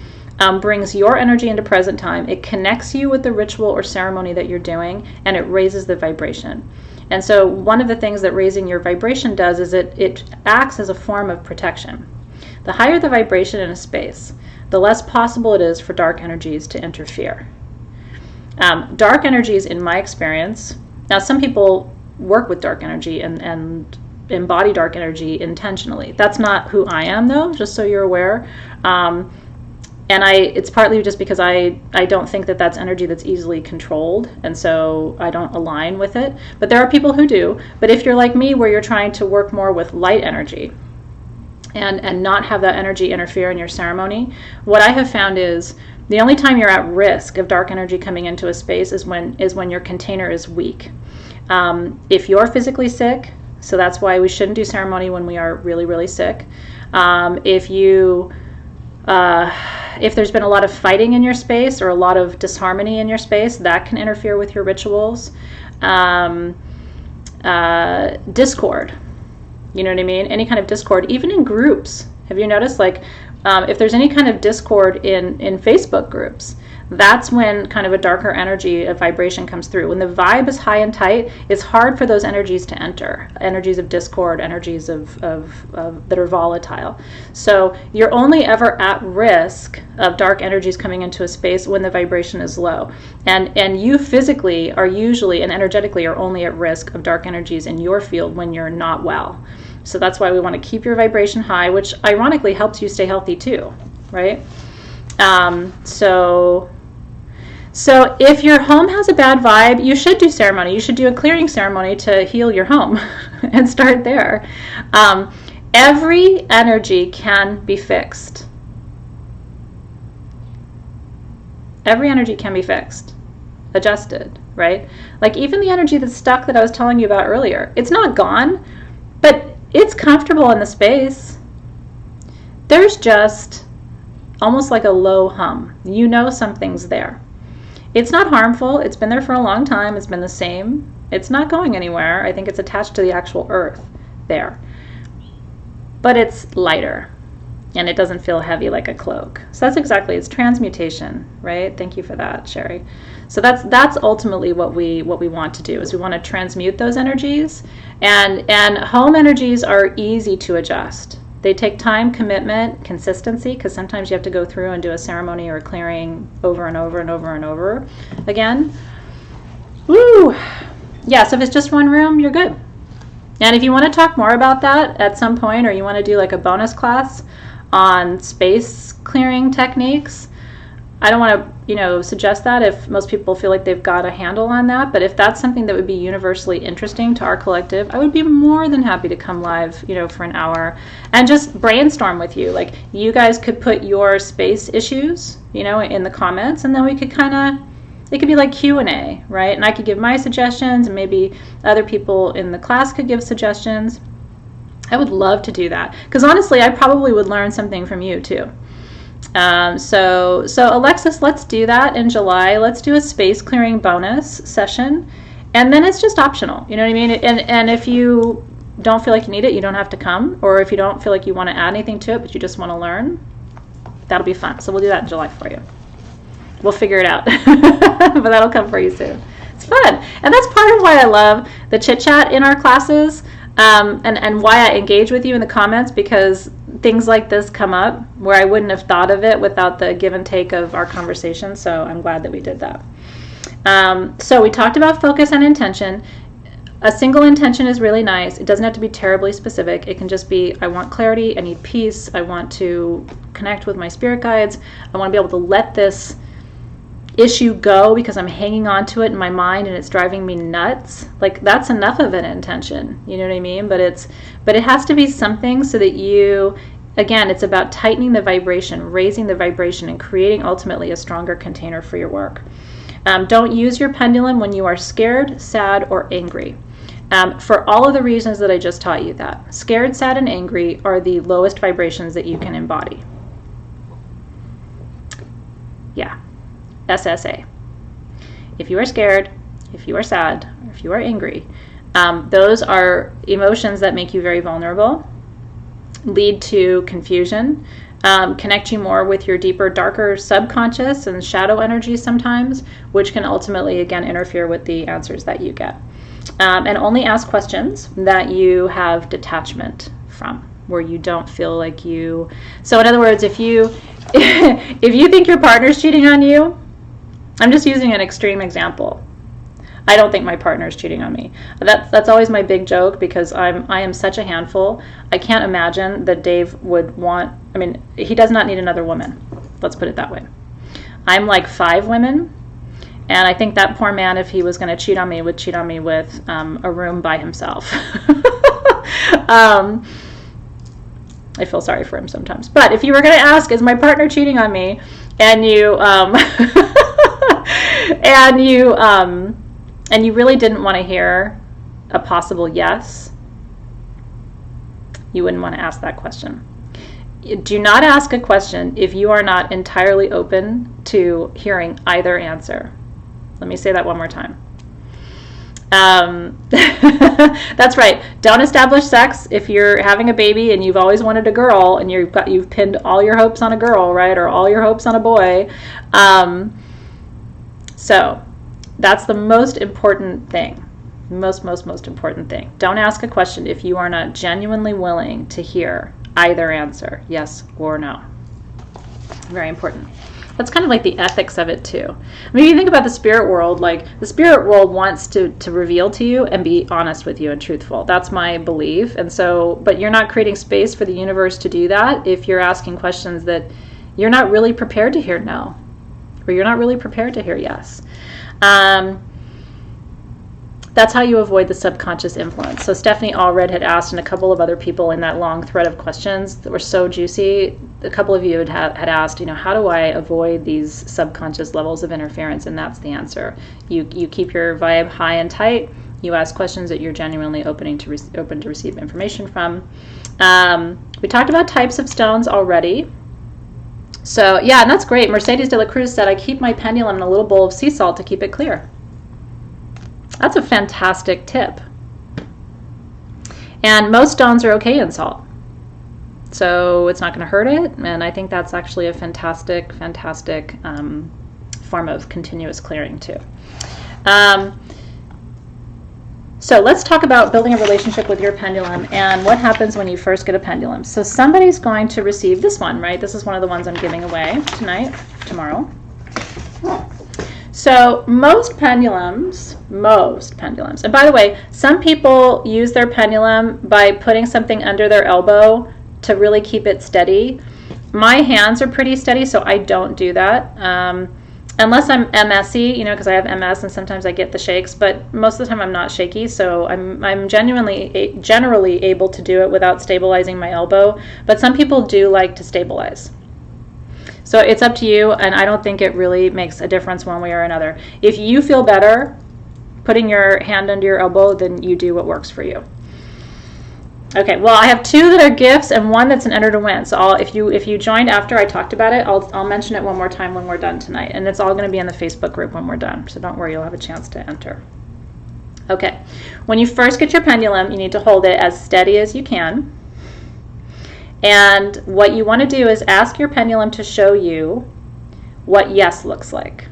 brings your energy into present time. It connects you with the ritual or ceremony that you're doing, and it raises the vibration. And so one of the things that raising your vibration does is it acts as a form of protection. The higher the vibration in a space, the less possible it is for dark energies to interfere. Dark energies, in my experience, now some people work with dark energy and embody dark energy intentionally. That's not who I am, though, just so you're aware. And it's partly just because I don't think that that's energy that's easily controlled, and so I don't align with it. But there are people who do. But if you're like me, where you're trying to work more with light energy and not have that energy interfere in your ceremony, what I have found is the only time you're at risk of dark energy coming into a space is when your container is weak. If you're physically sick, so that's why we shouldn't do ceremony when we are really, really sick. If there's been a lot of fighting in your space or a lot of disharmony in your space, that can interfere with your rituals. Discord, you know what I mean? Any kind of discord, even in groups. Have you noticed, like, if there's any kind of discord in Facebook groups, that's when kind of a darker energy, a vibration comes through. When the vibe is high and tight, it's hard for those energies to enter. Energies of discord, energies of that are volatile. So you're only ever at risk of dark energies coming into a space when the vibration is low. And you physically are usually and energetically are only at risk of dark energies in your field when you're not well. So that's why we want to keep your vibration high, which ironically helps you stay healthy too, right? So if your home has a bad vibe, you should do ceremony. You should do a clearing ceremony to heal your home and start there. Every energy can be fixed. Every energy can be fixed, adjusted, right? Like even the energy that's stuck that I was telling you about earlier, it's not gone, but it's comfortable in the space. There's just almost like a low hum. You know something's there. It's not harmful. It's been there for a long time. It's been the same. It's not going anywhere. I think it's attached to the actual earth there. But it's lighter, and it doesn't feel heavy like a cloak. So that's exactly, it's transmutation, right? Thank you for that, Sherry. So that's ultimately what we want to do, is we want to transmute those energies. And home energies are easy to adjust. They take time, commitment, consistency, because sometimes you have to go through and do a ceremony or a clearing over and over and over and over again. Woo! Yeah, so if it's just one room, you're good. And if you want to talk more about that at some point, or you want to do like a bonus class on space clearing techniques, I don't want to, suggest that if most people feel like they've got a handle on that. But if that's something that would be universally interesting to our collective, I would be more than happy to come live, for an hour and just brainstorm with you. Like you guys could put your space issues, in the comments, and then we could kind of It could be like Q&A, right? And I could give my suggestions, and maybe other people in the class could give suggestions. I would love to do that, because honestly, I probably would learn something from you too. So Alexis, let's do that in July. Let's do a space clearing bonus session, and then it's just optional. You know what I mean? And if you don't feel like you need it, you don't have to come. Or if you don't feel like you want to add anything to it, but you just want to learn, that'll be fun. So we'll do that in July for you. We'll figure it out, but that'll come for you soon. It's fun, and that's part of why I love the chit chat in our classes. And why I engage with you in the comments, because things like this come up where I wouldn't have thought of it without the give and take of our conversation. So I'm glad that we did that. So we talked about focus and intention. A single intention is really nice. It doesn't have to be terribly specific. It can just be, I want clarity, I need peace, I want to connect with my spirit guides, I want to be able to let this issue go because I'm hanging on to it in my mind and it's driving me nuts. Like, that's enough of an intention, you know what I mean? But it has to be something so that you, again, it's about tightening the vibration, raising the vibration, and creating ultimately a stronger container for your work. Don't use your pendulum when you are scared, sad, or angry. For all of the reasons that I just taught you that. Scared, sad, and angry are the lowest vibrations that you can embody. Yeah. SSA. If you are scared, if you are sad, or if you are angry, those are emotions that make you very vulnerable, lead to confusion, connect you more with your deeper, darker subconscious and shadow energy sometimes, which can ultimately, again, interfere with the answers that you get. And only ask questions that you have detachment from, where you don't feel like you... So in other words, if you think your partner's cheating on you, I'm just using an extreme example. I don't think my partner's cheating on me. That's always my big joke, because I am such a handful. I can't imagine that Dave would want... I mean, he does not need another woman. Let's put it that way. I'm like 5 women, and I think that poor man, if he was going to cheat on me, would cheat on me with a room by himself. I feel sorry for him sometimes. But if you were going to ask, is my partner cheating on me, and you and you really didn't want to hear a possible yes, you wouldn't want to ask that question. Do not ask a question if you are not entirely open to hearing either answer. Let me say that one more time. That's right. Don't establish sex if you're having a baby and you've always wanted a girl and you've pinned all your hopes on a girl, right? Or all your hopes on a boy. So that's the most important thing. Most important thing. Don't ask a question if you are not genuinely willing to hear either answer, yes or no. Very important. That's kind of like the ethics of it too. I mean, if you think about the spirit world, like the spirit world wants to reveal to you and be honest with you and truthful. That's my belief. And so, but you're not creating space for the universe to do that if you're asking questions that you're not really prepared to hear no, or you're not really prepared to hear yes. That's how you avoid the subconscious influence. So Stephanie Allred had asked, and a couple of other people in that long thread of questions that were so juicy, a couple of you had asked, how do I avoid these subconscious levels of interference? And that's the answer. You keep your vibe high and tight. You ask questions that you're genuinely open to receive information from. We talked about types of stones already. So yeah, and that's great. Mercedes de la Cruz said, I keep my pendulum in a little bowl of sea salt to keep it clear. That's a fantastic tip. And most stones are okay in salt, so it's not going to hurt it. And I think that's actually a fantastic form of continuous clearing too. So let's talk about building a relationship with your pendulum and what happens when you first get a pendulum. So somebody's going to receive this one, right? This is one of the ones I'm giving away tomorrow. So most pendulums, and by the way, some people use their pendulum by putting something under their elbow to really keep it steady. My hands are pretty steady, so I don't do that. Unless I'm MSy, because I have MS and sometimes I get the shakes, but most of the time I'm not shaky, so I'm generally able to do it without stabilizing my elbow, but some people do like to stabilize. So it's up to you, and I don't think it really makes a difference one way or another. If you feel better putting your hand under your elbow, then you do what works for you. Okay, well, I have 2 that are gifts and 1 that's an enter to win. So if you joined after I talked about it, I'll mention it one more time when we're done tonight. And it's all going to be in the Facebook group when we're done. So don't worry, you'll have a chance to enter. Okay, when you first get your pendulum, you need to hold it as steady as you can. And what you want to do is ask your pendulum to show you what yes looks like.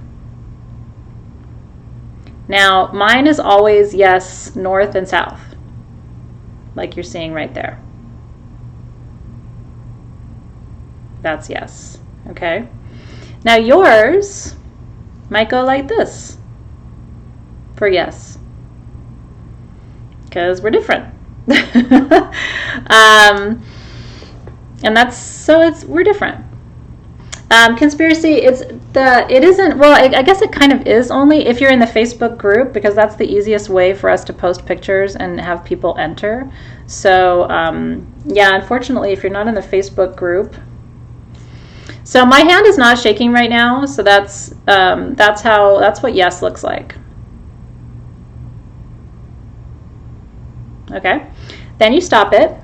Now, mine is always yes, north and south, like you're seeing right there. That's yes, okay? Now yours might go like this for yes, because we're different. And we're different. Conspiracy, it isn't, well, I guess it kind of is only if you're in the Facebook group, because that's the easiest way for us to post pictures and have people enter. So, yeah, unfortunately, if you're not in the Facebook group. So my hand is not shaking right now, so that's what yes looks like. Okay, then you stop it.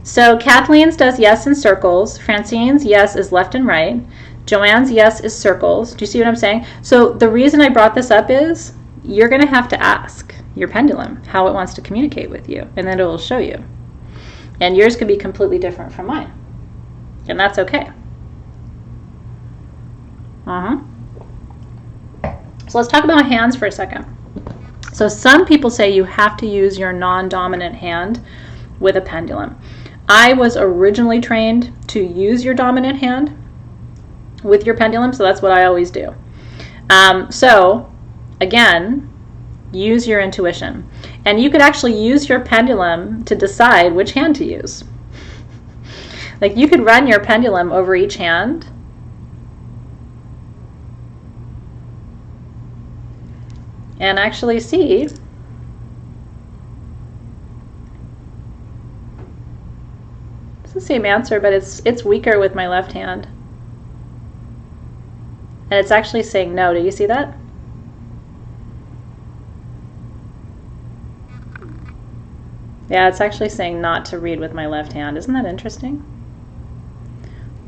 So Kathleen's does yes in circles. Francine's yes is left and right. Joanne's yes is circles. Do you see what I'm saying? So the reason I brought this up is you're going to have to ask your pendulum how it wants to communicate with you, and then it will show you. And yours could be completely different from mine, and that's okay. So let's talk about hands for a second. So some people say you have to use your non-dominant hand with a pendulum. I was originally trained to use your dominant hand with your pendulum, so that's what I always do. So again, use your intuition. And you could actually use your pendulum to decide which hand to use. Like you could run your pendulum over each hand and actually see the same answer, but it's weaker with my left hand. And it's actually saying no. Do you see that? Yeah, it's actually saying not to read with my left hand. Isn't that interesting?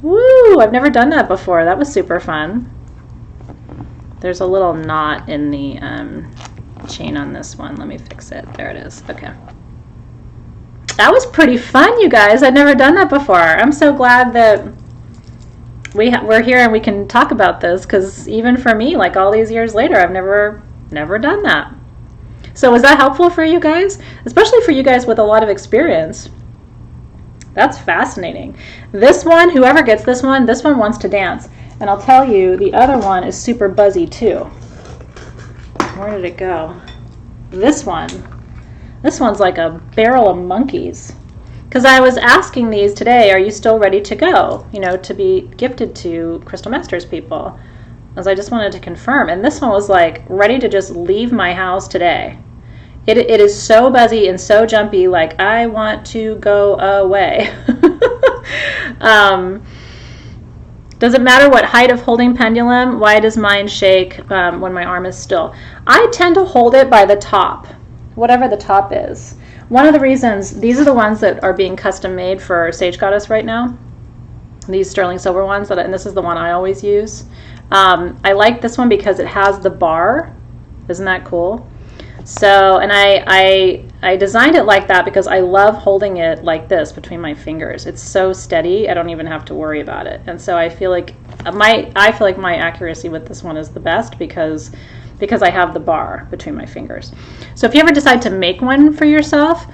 Woo! I've never done that before. That was super fun. There's a little knot in the chain on this one. Let me fix it. There it is. Okay. That was pretty fun, you guys. I'd never done that before. I'm so glad that we're here and we can talk about this, because even for me, like all these years later, I've never done that. So was that helpful for you guys? Especially for you guys with a lot of experience. That's fascinating. This one, whoever gets this one wants to dance. And I'll tell you, the other one is super buzzy too. Where did it go? This one's like a barrel of monkeys. Because I was asking these today, are you still ready to go? You know, to be gifted to Crystal Masters people. As I just wanted to confirm. And this one was like ready to just leave my house today. It is so buzzy and so jumpy, like I want to go away. Does it matter what height of holding pendulum? Why does mine shake when my arm is still? I tend to hold it by the top, whatever the top is. One of the reasons, these are the ones that are being custom made for Sage Goddess right now. These sterling silver ones, and this is the one I always use. I like this one because it has the bar. Isn't that cool? So, and I designed it like that because I love holding it like this between my fingers. It's so steady, I don't even have to worry about it. And so I feel like my accuracy with this one is the best because I have the bar between my fingers. So if you ever decide to make one for yourself,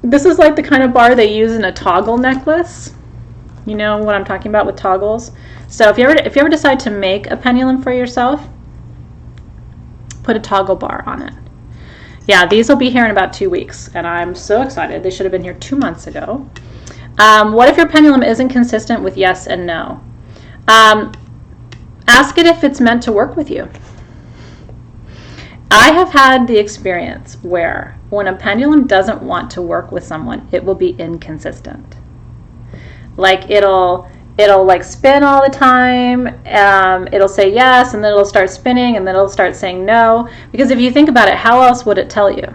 this is like the kind of bar they use in a toggle necklace. You know what I'm talking about with toggles? So if you ever decide to make a pendulum for yourself, put a toggle bar on it. Yeah, these will be here in about 2 weeks, and I'm so excited. They should have been here 2 months ago. What if your pendulum isn't consistent with yes and no? Ask it if it's meant to work with you. I have had the experience where when a pendulum doesn't want to work with someone, it will be inconsistent. Like it'll it'll like spin all the time. It'll say yes, and then it'll start spinning, and then it'll start saying no. Because if you think about it, how else would it tell you?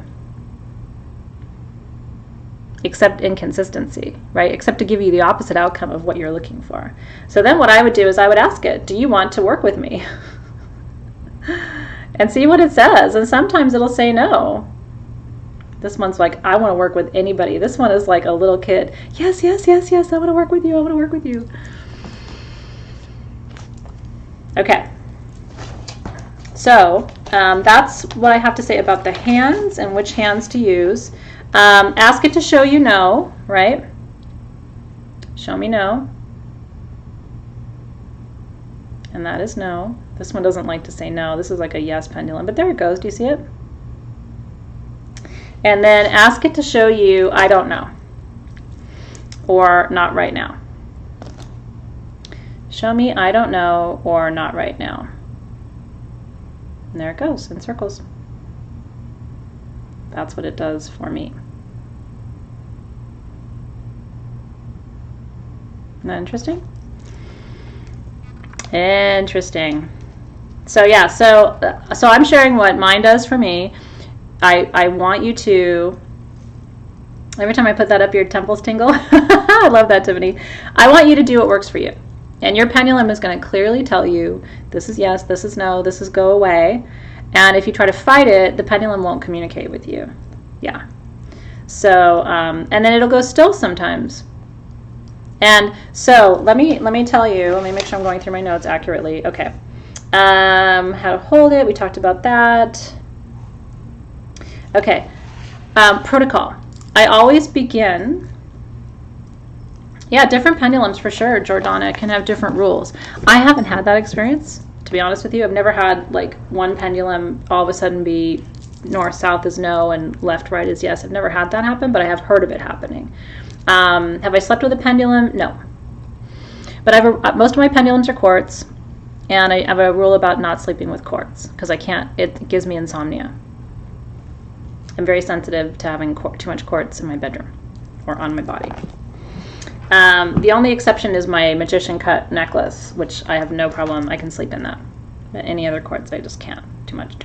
Except inconsistency, right? Except to give you the opposite outcome of what you're looking for. So then what I would do is I would ask it, do you want to work with me? And see what it says. And sometimes it'll say no. This one's like, I want to work with anybody. This one is like a little kid. Yes, yes, yes, yes, I want to work with you. I want to work with you. Okay. So that's what I have to say about the hands and which hands to use. Ask it to show you no, right? Show me no. And that is no. This one doesn't like to say no. This is like a yes pendulum, but there it goes. Do you see it? And then ask it to show you I don't know, or not right now. Show me I don't know or not right now. And there it goes in circles. That's what it does for me. Isn't that interesting? Interesting. So yeah, so I'm sharing what mine does for me. I want you to, every time I put that up, your temples tingle. I love that, Tiffany. I want you to do what works for you. And your pendulum is going to clearly tell you, this is yes, this is no, this is go away. And if you try to fight it, the pendulum won't communicate with you. Yeah. So, and then it'll go still sometimes. And so let me tell you, let me make sure I'm going through my notes accurately. Okay. How to hold it, we talked about that. Okay, protocol. I always begin, yeah, different pendulums for sure, Jordana, can have different rules. I haven't had that experience, to be honest with you. I've never had like one pendulum all of a sudden be north-south is no and left-right is yes. I've never had that happen, but I have heard of it happening. Have I slept with a pendulum? No. But most of my pendulums are quartz, and I have a rule about not sleeping with quartz because I can't, it gives me insomnia. I'm very sensitive to having too much quartz in my bedroom or on my body. The only exception is my magician cut necklace, which I have no problem. I can sleep in that. But any other quartz, I just can't. Too much.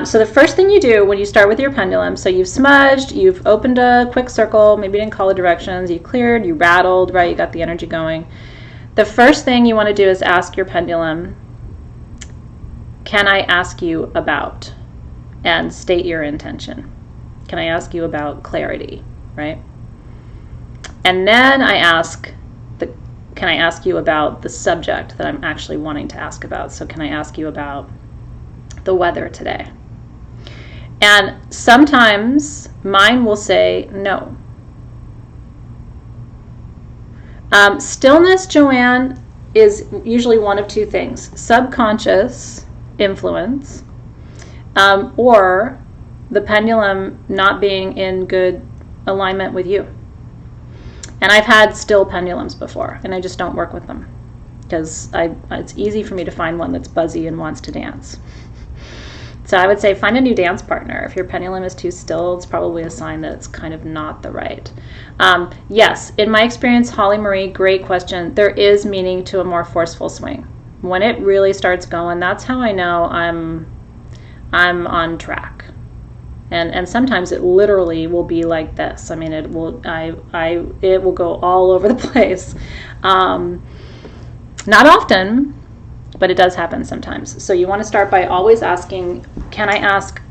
So the first thing you do when you start with your pendulum, so you've smudged, you've opened a quick circle, maybe you didn't call the directions, you cleared, you rattled, right? You got the energy going. The first thing you want to do is ask your pendulum, can I ask you about? And state your intention. Can I ask you about clarity, right? And then I ask, can I ask you about the subject that I'm actually wanting to ask about? So can I ask you about the weather today? And sometimes mine will say no. Stillness, Joanne, is usually one of two things: subconscious influence, or the pendulum not being in good alignment with you. And I've had still pendulums before, and I just don't work with them because it's easy for me to find one that's buzzy and wants to dance. So I would say find a new dance partner. If your pendulum is too still, it's probably a sign that it's kind of not the right. Yes, in my experience, Holly Marie, great question. There is meaning to a more forceful swing. When it really starts going, that's how I know I'm on track. And sometimes it literally will be like this. I mean, it will go all over the place. Not often, but it does happen sometimes. So you want to start by always asking, can I ask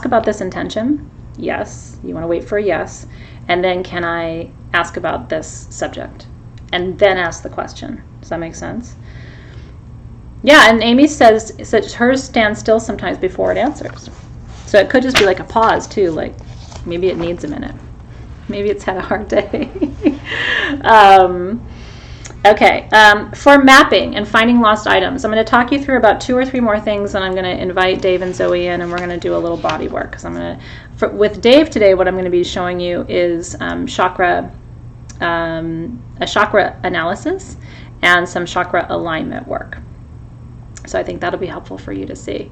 about this intention? Yes. You want to wait for a yes. And then can I ask about this subject? And then ask the question. Does that make sense? Yeah, and Amy says hers stands still sometimes before it answers. So it could just be like a pause too, like maybe it needs a minute. Maybe it's had a hard day. Okay, for mapping and finding lost items, I'm going to talk you through about 2 or 3 more things, and I'm going to invite Dave and Zoe in, and we're going to do a little body work. Because with Dave today, what I'm going to be showing you is a chakra analysis and some chakra alignment work. So I think that'll be helpful for you to see.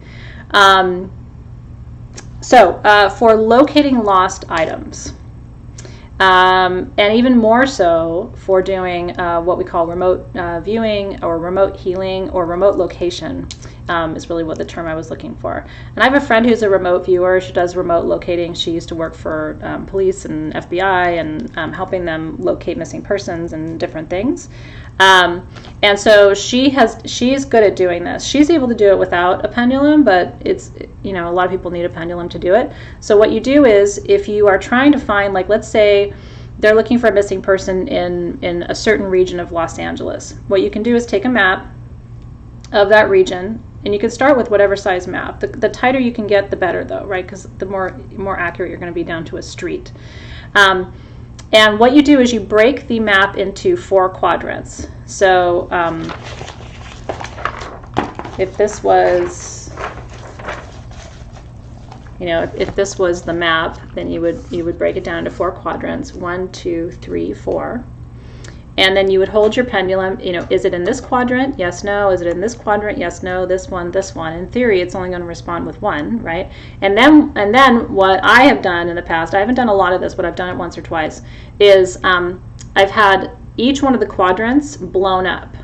For locating lost items, And even more so for doing what we call remote viewing or remote healing or remote location is really what the term I was looking for. And I have a friend who's a remote viewer. She does remote locating. She used to work for police and FBI and helping them locate missing persons and different things. And so she's good at doing this. She's able to do it without a pendulum, but it's, a lot of people need a pendulum to do it. So what you do is, if you are trying to find, like, let's say they're looking for a missing person in a certain region of Los Angeles, what you can do is take a map of that region, and you can start with whatever size map. The tighter you can get, the better, though, right? Because the more accurate you're going to be down to a street. And what you do is you break the map into 4 quadrants. So if this was, if this was the map, then you would break it down into 4 quadrants: 1, 2, 3, 4. And then you would hold your pendulum. Is it in this quadrant? Yes, no. Is it in this quadrant? Yes, no. This one, this one. In theory, it's only going to respond with 1, right? And then what I have done in the past, I haven't done a lot of this, but I've done it once or twice, is I've had each one of the quadrants blown up,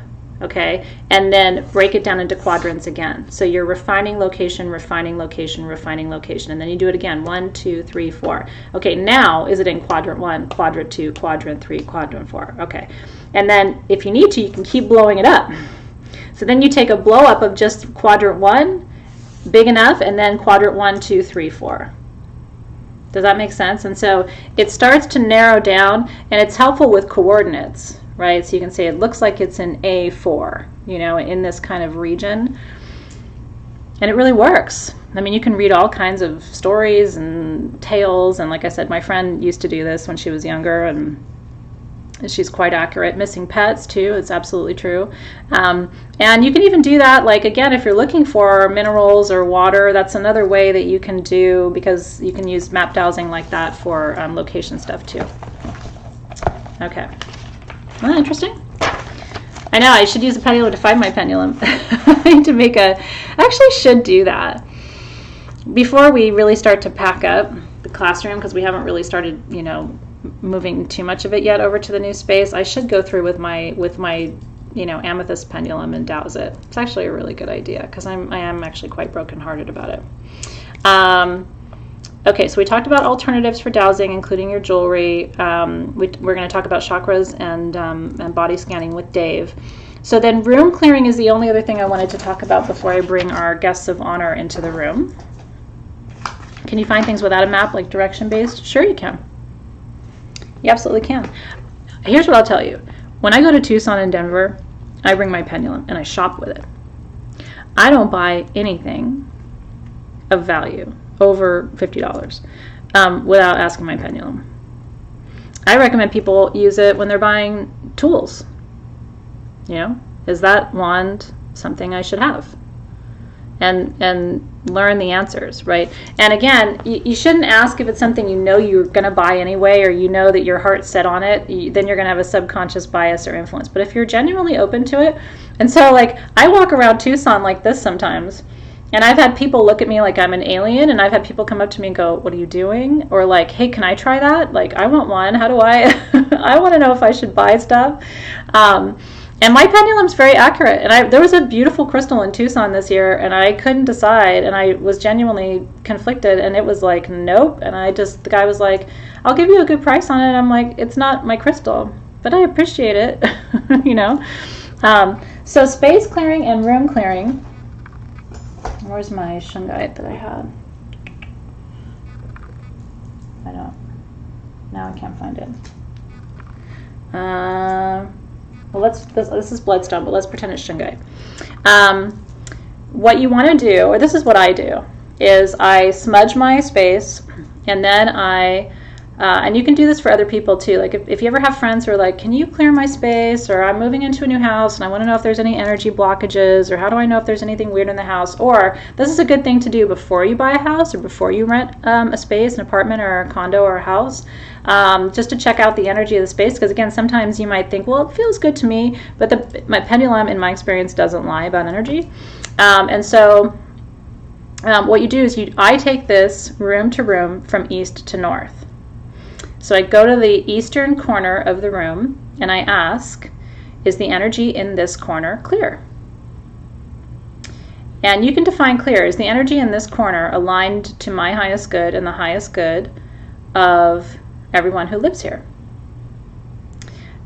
okay? And then break it down into quadrants again. So you're refining location, refining location, refining location. And then you do it again. 1, 2, 3, 4. Okay, now is it in quadrant 1, quadrant 2, quadrant 3, quadrant 4? Okay. And then if you need to, you can keep blowing it up. So then you take a blow up of just quadrant 1, big enough, and then quadrant 1, 2, 3, 4. Does that make sense? And so it starts to narrow down, and it's helpful with coordinates, right? So you can say it looks like it's in A4, in this kind of region. And it really works. I mean, you can read all kinds of stories and tales. And like I said, my friend used to do this when she was younger, and she's quite accurate. Missing pets, too. It's absolutely true. And you can even do that, like, again, if you're looking for minerals or water, that's another way that you can do, because you can use map dowsing like that for location stuff, too. Okay. Well, interesting. I know, I should use a pendulum to find my pendulum. I actually should do that. Before we really start to pack up the classroom, because we haven't really started, moving too much of it yet over to the new space, I should go through with my amethyst pendulum and dowse it. It's actually a really good idea, because I am actually quite brokenhearted about it. Okay, so we talked about alternatives for dowsing, including your jewelry. We're going to talk about chakras and body scanning with Dave. So then room clearing is the only other thing I wanted to talk about before I bring our guests of honor into the room. Can you find things without a map, like direction-based? Sure you can. You absolutely can. Here's what I'll tell you. When I go to Tucson and Denver, I bring my pendulum and I shop with it. I don't buy anything of value over $50 without asking my pendulum. I recommend people use it when they're buying tools. Is that wand something I should have? And learn the answers, right? And again, you shouldn't ask if it's something you're going to buy anyway, or that your heart's set on it. Then you're going to have a subconscious bias or influence. But if you're genuinely open to it, and so like I walk around Tucson like this sometimes, and I've had people look at me like I'm an alien, and I've had people come up to me and go, "What are you doing?" Or like, "Hey, can I try that? Like, I want one. How do I?" I want to know if I should buy stuff. And my pendulum's very accurate. And there was a beautiful crystal in Tucson this year, and I couldn't decide, and I was genuinely conflicted, and it was like, nope. And the guy was like, "I'll give you a good price on it." I'm like, "It's not my crystal, but I appreciate it." So space clearing and room clearing. Where's my shungite that I had? Now I can't find it. Well, this is bloodstone, but let's pretend it's shungite. What you want to do, or this is what I do, is I smudge my space, and then and you can do this for other people too. Like if you ever have friends who are like, "Can you clear my space?" or "I'm moving into a new house and I want to know if there's any energy blockages," or "How do I know if there's anything weird in the house?" Or this is a good thing to do before you buy a house or before you rent a space, an apartment or a condo or a house, just to check out the energy of the space. Because again, sometimes you might think, well, it feels good to me, but my pendulum, in my experience, doesn't lie about energy. And so what you do is I take this room to room from east to north. So I go to the eastern corner of the room and I ask, is the energy in this corner clear? And you can define clear. Is the energy in this corner aligned to my highest good and the highest good of everyone who lives here?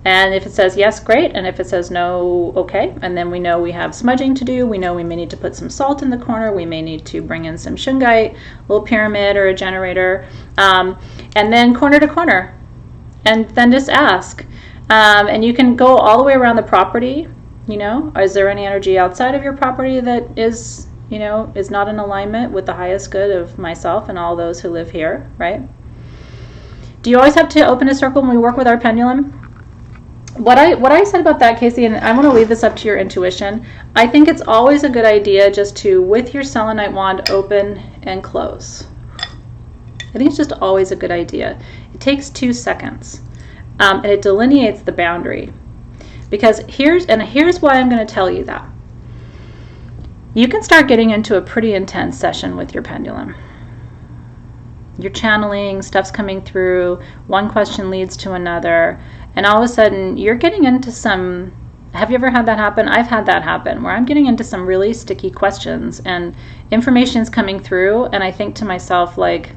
And if it says yes, great. And if it says no, okay. And then we know we have smudging to do. We know we may need to put some salt in the corner. We may need to bring in some shungite, a little pyramid or a generator. And then corner to corner. And then just ask. And you can go all the way around the property. You know, is there any energy outside of your property that is, you know, is not in alignment with the highest good of myself and all those who live here, right? Do you always have to open a circle when we work with our pendulum? What I said about that, Casey, and I want to leave this up to your intuition, I think it's always a good idea just to, with your selenite wand, open and close. I think it's just always a good idea. It takes 2 seconds, and it delineates the boundary. Because here's why I'm going to tell you that. You can start getting into a pretty intense session with your pendulum. You're channeling, stuff's coming through, one question leads to another, and all of a sudden you're getting into some, have you ever had that happen? I've had that happen, where I'm getting into some really sticky questions and information's coming through, and I think to myself, like,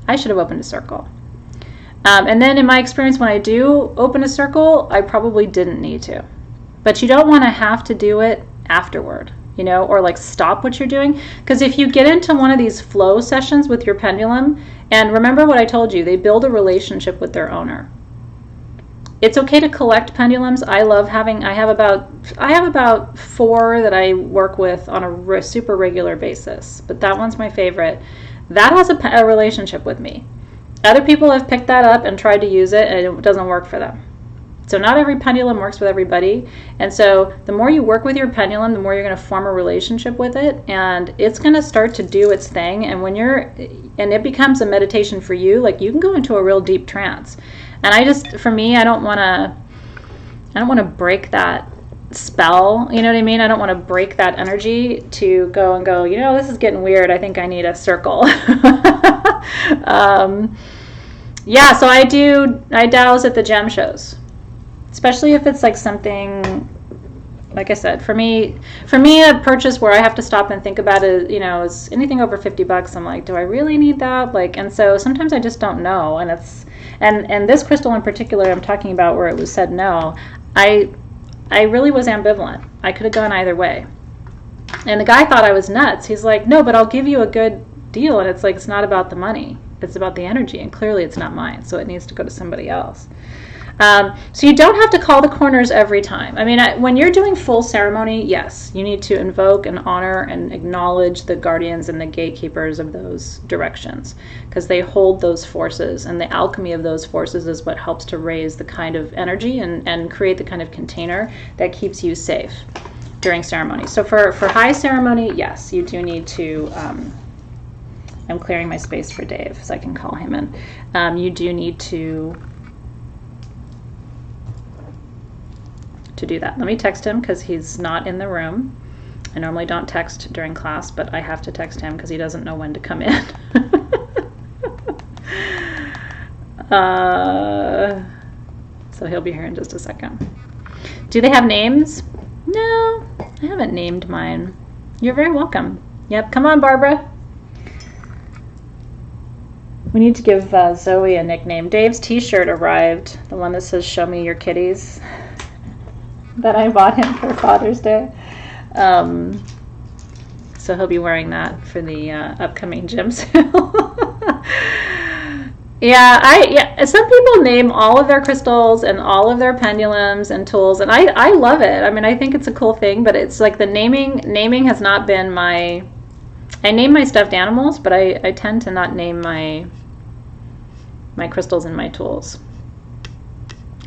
I should have opened a circle. And then in my experience, when I do open a circle, I probably didn't need to. But you don't want to have to do it afterward, you know, or like stop what you're doing. Because if you get into one of these flow sessions with your pendulum, and remember what I told you, they build a relationship with their owner. It's okay to collect pendulums. I have about 4 that I work with on a super regular basis, but that one's my favorite. That has a relationship with me. Other people have picked that up and tried to use it, and it doesn't work for them. So not every pendulum works with everybody. And so the more you work with your pendulum, the more you're going to form a relationship with it, and it's going to start to do its thing. And and it becomes a meditation for you, like you can go into a real deep trance. And for me, I don't want to break that spell, you know what I mean? I don't want to break that energy to go, you know, this is getting weird. I think I need a circle. Yeah, so I dowse at the gem shows, especially if it's like something, like I said, for me, a purchase where I have to stop and think about it, you know, is anything over $50. I'm like, do I really need that? Like, and so sometimes I just don't know. And and this crystal in particular I'm talking about, where it was said no, I really was ambivalent. I could have gone either way. And the guy thought I was nuts. He's like, no, but I'll give you a good deal. And it's like, it's not about the money. It's about the energy. And clearly it's not mine. So it needs to go to somebody else. So you don't have to call the corners every time. I mean, when you're doing full ceremony, yes, you need to invoke and honor and acknowledge the guardians and the gatekeepers of those directions, because they hold those forces, and the alchemy of those forces is what helps to raise the kind of energy and create the kind of container that keeps you safe during ceremony. So for high ceremony, yes, you do need to, I'm clearing my space for Dave so I can call him in. You do need to do that. Let me text him because he's not in the room. I normally don't text during class, but I have to text him because he doesn't know when to come in. So he'll be here in just a second. Do they have names? No, I haven't named mine. You're very welcome. Yep, come on, Barbara. We need to give Zoe a nickname. Dave's t-shirt arrived, the one that says "Show me your kitties," that I bought him for Father's Day. So he'll be wearing that for the upcoming gym sale. Yeah, some people name all of their crystals and all of their pendulums and tools, and I love it. I mean, I think it's a cool thing, but it's like the naming has not been my... I name my stuffed animals, but I tend to not name my crystals and my tools.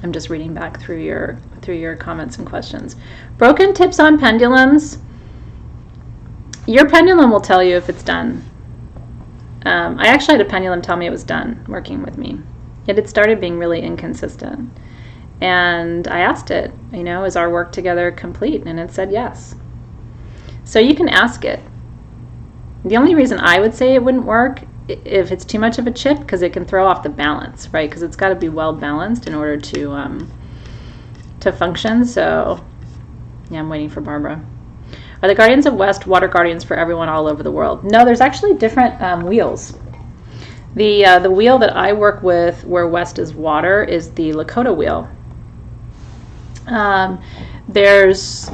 I'm just reading back through your comments and questions. Broken tips on pendulums. Your pendulum will tell you if it's done. I actually had a pendulum tell me it was done working with me. It had started being really inconsistent. And I asked it, you know, is our work together complete? And it said yes. So you can ask it. The only reason I would say it wouldn't work if it's too much of a chip, because it can throw off the balance, right? Because it's got to be well balanced in order to function. So, yeah, I'm waiting for Barbara. Are the Guardians of West water guardians for everyone all over the world? No, there's actually different wheels. The wheel that I work with, where West is water, is the Lakota wheel. There's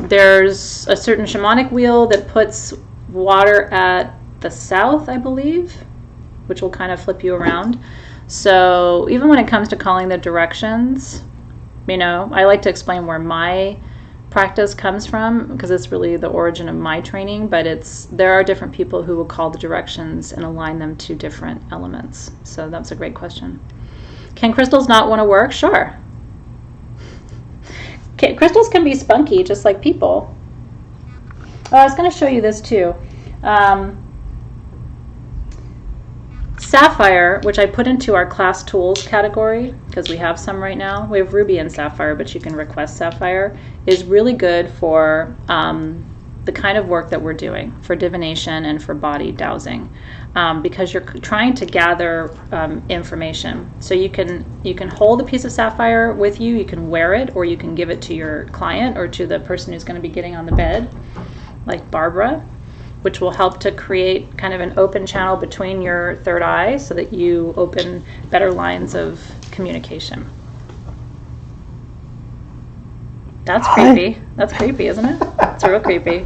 a certain shamanic wheel that puts water at the south, I believe, which will kind of flip you around. So even when it comes to calling the directions, I like to explain where my practice comes from, because it's really the origin of my training, but there are different people who will call the directions and align them to different elements. So that's a great question. Can crystals not want to work? Sure. Crystals can be spunky, just like people. Oh, I was going to show you this too. Sapphire, which I put into our class tools category, because we have some right now. We have ruby and sapphire, but you can request sapphire, is really good for the kind of work that we're doing for divination and for body dowsing, because you're trying to gather information. So you can hold a piece of sapphire with you, you can wear it, or you can give it to your client or to the person who's going to be getting on the bed, like Barbara, which will help to create kind of an open channel between your third eye so that you open better lines of communication. That's creepy. That's creepy, isn't it? It's real creepy.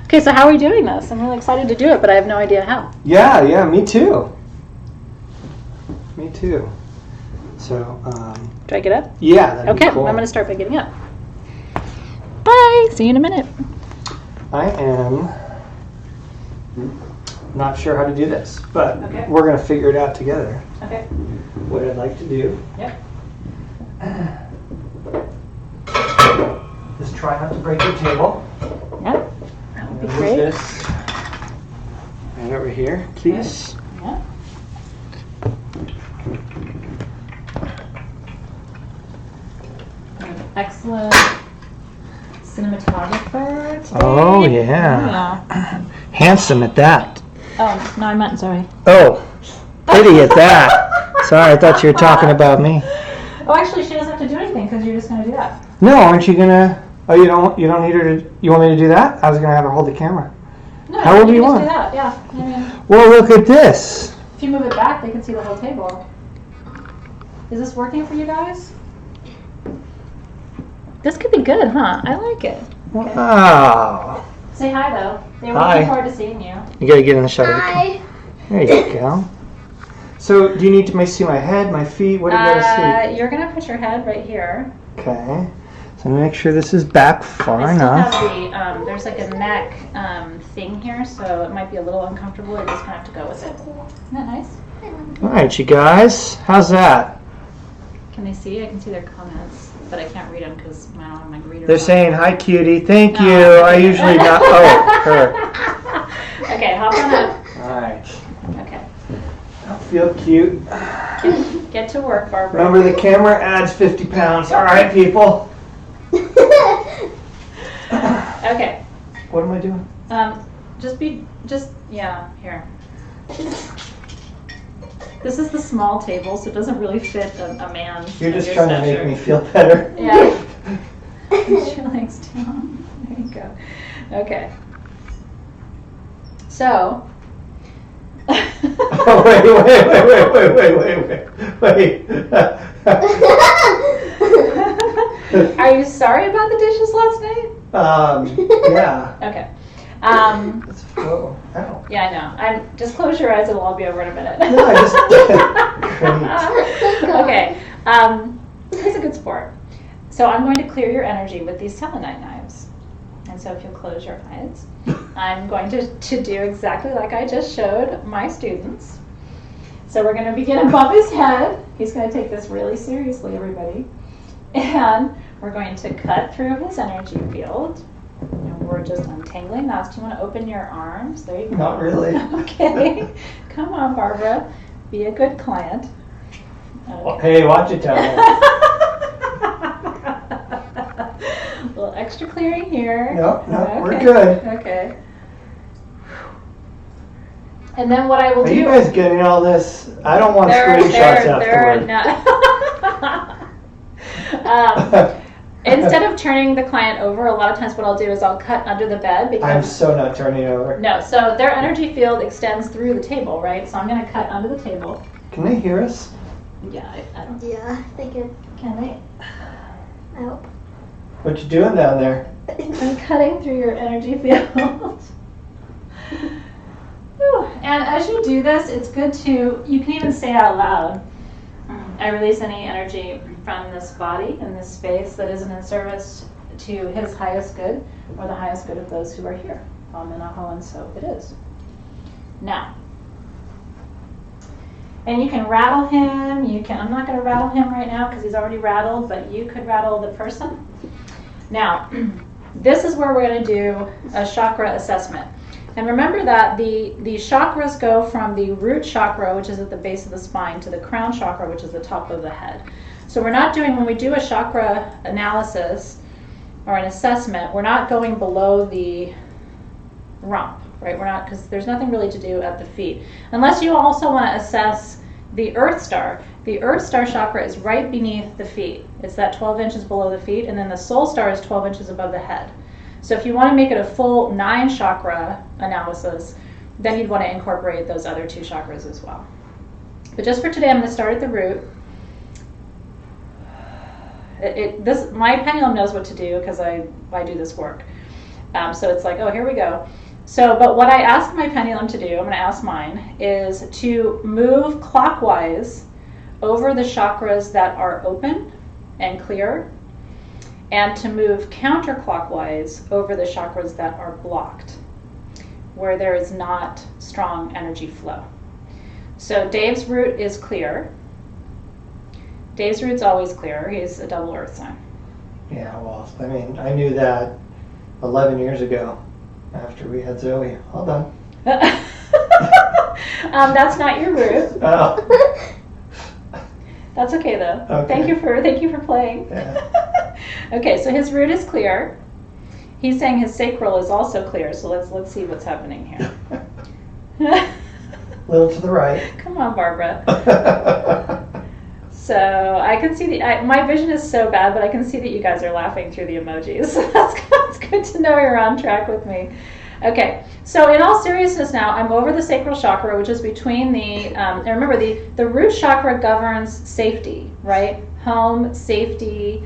Okay, so how are we doing this? I'm really excited to do it, but I have no idea how. Yeah, me too. Me too. So, do I get up? Yeah, that'd okay, be cool. I'm going to start by getting up. Bye. See you in a minute. I am not sure how to do this, but Okay. we're going to figure it out together. Okay. What I'd like to do. Yep. Just try not to break your table. Yep. That would be Move great. this right over here, please. Yeah. Excellent cinematographer today. Oh, yeah. Handsome at that. Oh, no, I meant, sorry. Oh, pretty at that. Sorry, I thought you were talking about me. Oh, actually, she doesn't have to do anything because you're just going to do that. No, aren't you gonna? Oh, you don't need her to. You want me to do that? I was gonna have her hold the camera. No, However you can want. just do that, yeah. I mean, Well, look at this. if you move it back, they can see the whole table. Is this working for you guys? This could be good, huh? I like it. Okay. Wow. Say hi, though. They were Hi. looking forward to seeing you. You gotta get in the shot. Hi. There you go. So, do you need to see my head, my feet? What do you gotta You're going to put your head right here. see? Okay. So, make sure this is back far I still enough. have there's like a neck thing here, so it might be a little uncomfortable. You're just going to have to go with it. Isn't that nice? All right, you guys. How's that? Can they see? I can see their comments, but I can't read them because I don't have my reader. They're on. saying hi, cutie. Thank No. you. I usually not. Oh, her. Okay, hop on up. All right. Okay. I feel cute. Get to work, Barbara. Remember, the camera adds 50 pounds. All right, people. Okay. What am I doing? Yeah, here. This is the small table, so it doesn't really fit a man. You're of just your trying to stature. make me feel better. Yeah. Put your legs down. There you go. Okay. So. Oh, wait. Are you sorry about the dishes last night? Yeah. Okay. Whoa, ow. Yeah, I know. Just close your eyes. It'll all be over in a minute. No, I just. Great. Okay. He's a good sport. So I'm going to clear your energy with these selenite knives. And so if you'll close your eyes, I'm going to do exactly like I just showed my students. So we're going to begin above his head. He's going to take this really seriously, everybody. And we're going to cut through his energy field. And we're just untangling that. Do you want to open your arms? There you go. Not really. Okay. Come on, Barbara. Be a good client. Okay. Hey, watch it, Tony. A little extra clearing here. No, Okay. we're good. Okay. And then what I will Are do... you guys getting all this? I don't want screenshots afterward. Instead of turning the client over, a lot of times what I'll do is I'll cut under the bed because... I'm so not turning over. No, so their energy field extends through the table, right? So I'm going to cut under the table. Can they hear us? Yeah, I don't... Yeah, they can. Can they? I hope. What you doing down there? I'm cutting through your energy field. Whew. And as you do this, it's good to, you can even say out loud, I release any energy from this body and this space that isn't in service to his highest good or the highest good of those who are here. Amen, aho, and so it is. Now, and you can rattle him, I'm not going to rattle him right now because he's already rattled, but you could rattle the person. Now, this is where we're going to do a chakra assessment. And remember that the chakras go from the root chakra, which is at the base of the spine, to the crown chakra, which is the top of the head. So we're not doing, when we do a chakra analysis or an assessment, we're not going below the rump, right? We're not, because there's nothing really to do at the feet. Unless you also want to assess the Earth Star. The Earth Star chakra is right beneath the feet. It's that 12 inches below the feet, and then the Soul Star is 12 inches above the head. So if you want to make it a full 9 chakra analysis, then you'd want to incorporate those other 2 chakras as well. But just for today, I'm going to start at the root. My pendulum knows what to do because I do this work. So it's like, oh, here we go. So, but what I ask my pendulum to do, I'm going to ask mine, is to move clockwise over the chakras that are open and clear, and to move counterclockwise over the chakras that are blocked, where there is not strong energy flow. So Dave's root is clear. Dave's root's always clear. He's a double earth sign. Yeah, well, I mean, I knew that 11 years ago after we had Zoe. Hold on. That's not your root. Oh. That's okay though. Okay. Thank you for playing. Yeah. Okay, so his root is clear. He's saying his sacral is also clear. So let's see what's happening here. A little to the right. Come on, Barbara. So I can see my vision is so bad, but I can see that you guys are laughing through the emojis. That's good to know you're on track with me. Okay, so in all seriousness now, I'm over the sacral chakra, which is between the, and remember the root chakra governs safety, right? Home, safety,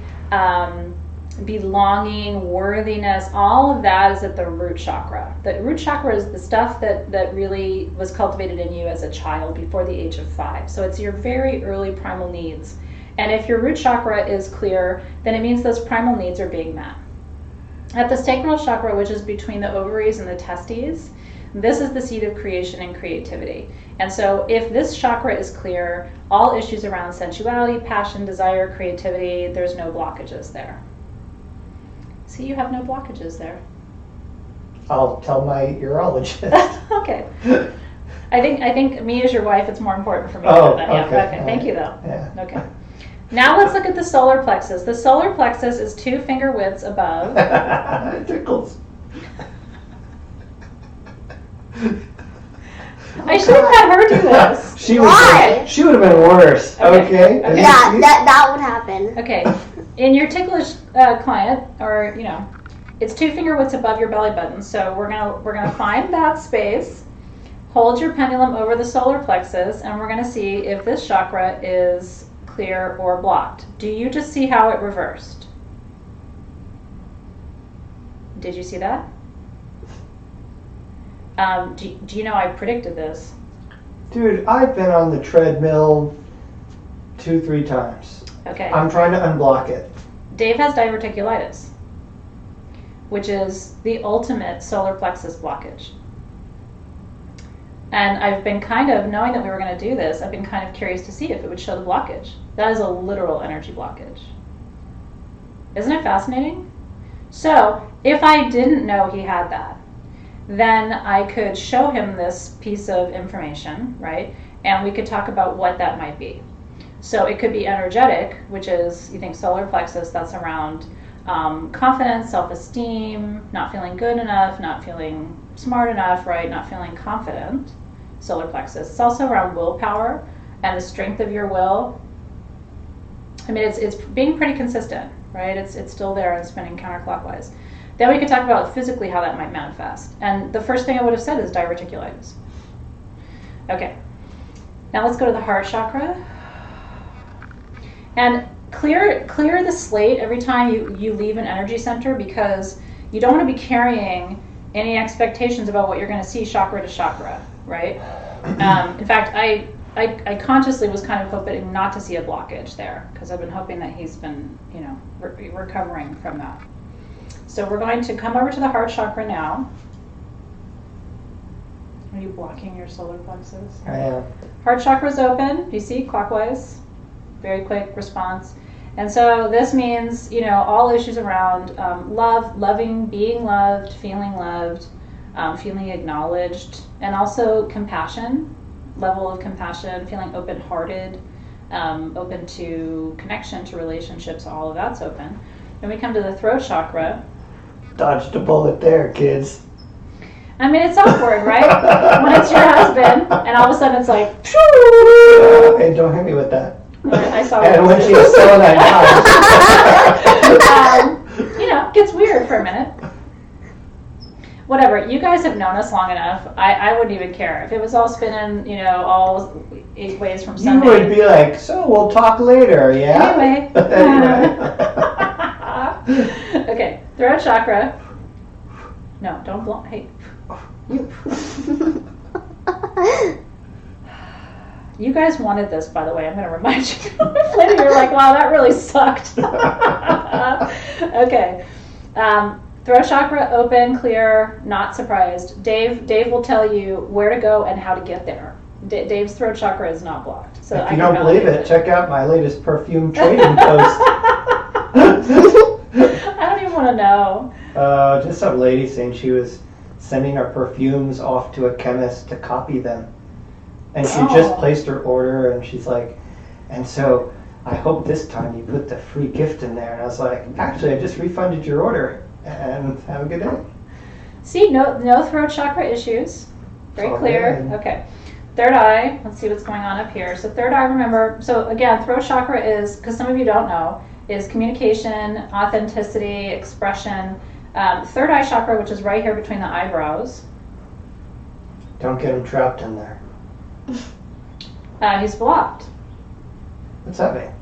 belonging, worthiness, all of that is at the root chakra. The root chakra is the stuff that really was cultivated in you as a child before the age of 5. So it's your very early primal needs. And if your root chakra is clear, then it means those primal needs are being met. At the sacral chakra, which is between the ovaries and the testes, this is the seat of creation and creativity. And so if this chakra is clear, all issues around sensuality, passion, desire, creativity, there's no blockages there. See, you have no blockages there. I'll tell my urologist. Okay. I think me as your wife, it's more important for me Oh, to know that. Yeah, okay. okay. Thank you though. Yeah. Okay. Now let's look at the solar plexus. The solar plexus is 2 finger widths above. It tickles. I should have had her do this. She Why? She would have been worse. Okay. Okay. Yeah, that would happen. Okay. In your ticklish client, or it's 2 finger widths above your belly button. So we're gonna find that space. Hold your pendulum over the solar plexus, and we're gonna see if this chakra is clear or blocked. Do you just see how it reversed? Did you see that? Do you know I predicted this? Dude, I've been on the treadmill 2-3 times. Okay. I'm trying to unblock it. Dave has diverticulitis, which is the ultimate solar plexus blockage. And I've been knowing that we were going to do this, I've been kind of curious to see if it would show the blockage. That is a literal energy blockage. Isn't it fascinating? So, if I didn't know he had that, then I could show him this piece of information, right? And we could talk about what that might be. So it could be energetic, which is, you think solar plexus, that's around confidence, self-esteem, not feeling good enough, not feeling smart enough, right? Not feeling confident. solar plexus. It's also around willpower and the strength of your will. I mean, it's being pretty consistent, right? It's still there and spinning counterclockwise. Then we could talk about physically how that might manifest. And the first thing I would have said is diverticulitis. Okay, now let's go to the heart chakra. And clear the slate every time you leave an energy center, because you don't want to be carrying any expectations about what you're going to see chakra to chakra, right? In fact, I consciously was kind of hoping not to see a blockage there, because I've been hoping that he's been, recovering from that. So we're going to come over to the heart chakra now. Are you blocking your solar plexus? I am. Heart chakra's open. Do you see? Clockwise. Very quick response. And so this means, all issues around loving, being loved, feeling acknowledged, and also compassion, level of compassion, feeling open-hearted, open to connection, to relationships, all of that's open. Then we come to the throat chakra. Dodged a bullet there, kids. I mean, it's awkward, right? When it's your husband, and all of a sudden it's like, Hey, don't hit me with that. I saw And when she was selling that knife. Gets weird for a minute. Whatever, you guys have known us long enough. I wouldn't even care. If it was all spinning, all 8 ways from You Sunday. would be like, so we'll talk later, yeah? Anyway. Anyway. Okay, throat chakra. No, don't blow. Hey, you. You guys wanted this, by the way. I'm going to remind you. Later, you're like, wow, that really sucked. Okay. Throat chakra open, clear, not surprised. Dave will tell you where to go and how to get there. Dave's throat chakra is not blocked. So If you don't believe it, check out my latest perfume trading post. I don't even want to know. Just some lady saying she was sending her perfumes off to a chemist to copy them. And she just placed her order, and she's like, and so I hope this time you put the free gift in there. And I was like, actually, I just refunded your order, and have a good day. See, no throat chakra issues. Very clear. good. Okay. Third eye, let's see what's going on up here. So third eye, remember, so again, throat chakra is, because some of you don't know, is communication, authenticity, expression. Third eye chakra, which is right here between the eyebrows. Don't get him trapped in there. He's blocked. What's that mean?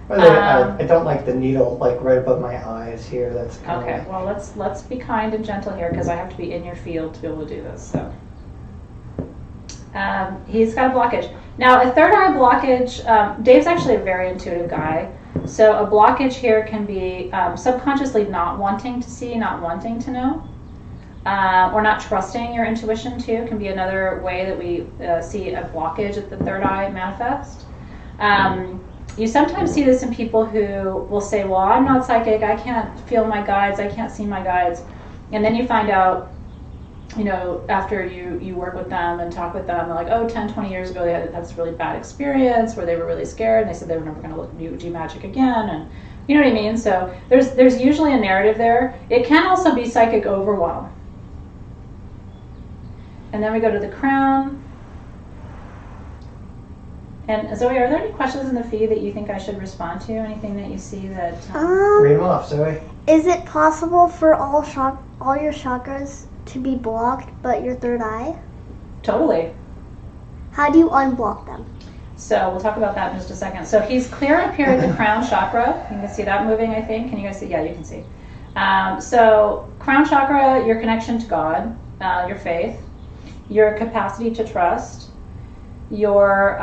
By the way, I don't like the needle like right above my eyes here. That's kind Okay, of well, let's be kind and gentle here, because I have to be in your field to be able to do this. So he's got a blockage. Now, a third eye blockage, Dave's actually a very intuitive guy. So a blockage here can be subconsciously not wanting to see, not wanting to know, or not trusting your intuition too. Can be another way that we see a blockage at the third eye manifest. You sometimes see this in people who will say, well, I'm not psychic, I can't feel my guides, I can't see my guides. And then you find out, after you work with them and talk with them, they're like, oh, 10, 20 years ago they had this really bad experience where they were really scared and they said they were never going to do magic again, and you know what I mean? So there's usually a narrative there. It can also be psychic overwhelm. And then we go to the crown. And Zoe, are there any questions in the feed that you think I should respond to? Anything that you see that... read them off, Zoe. Is it possible for all your chakras to be blocked but your third eye? Totally. How do you unblock them? So we'll talk about that in just a second. So he's clear up here at the crown chakra. You can see that moving, I think. Can you guys see? Yeah, you can see. So crown chakra, your connection to God, your faith, your capacity to trust, your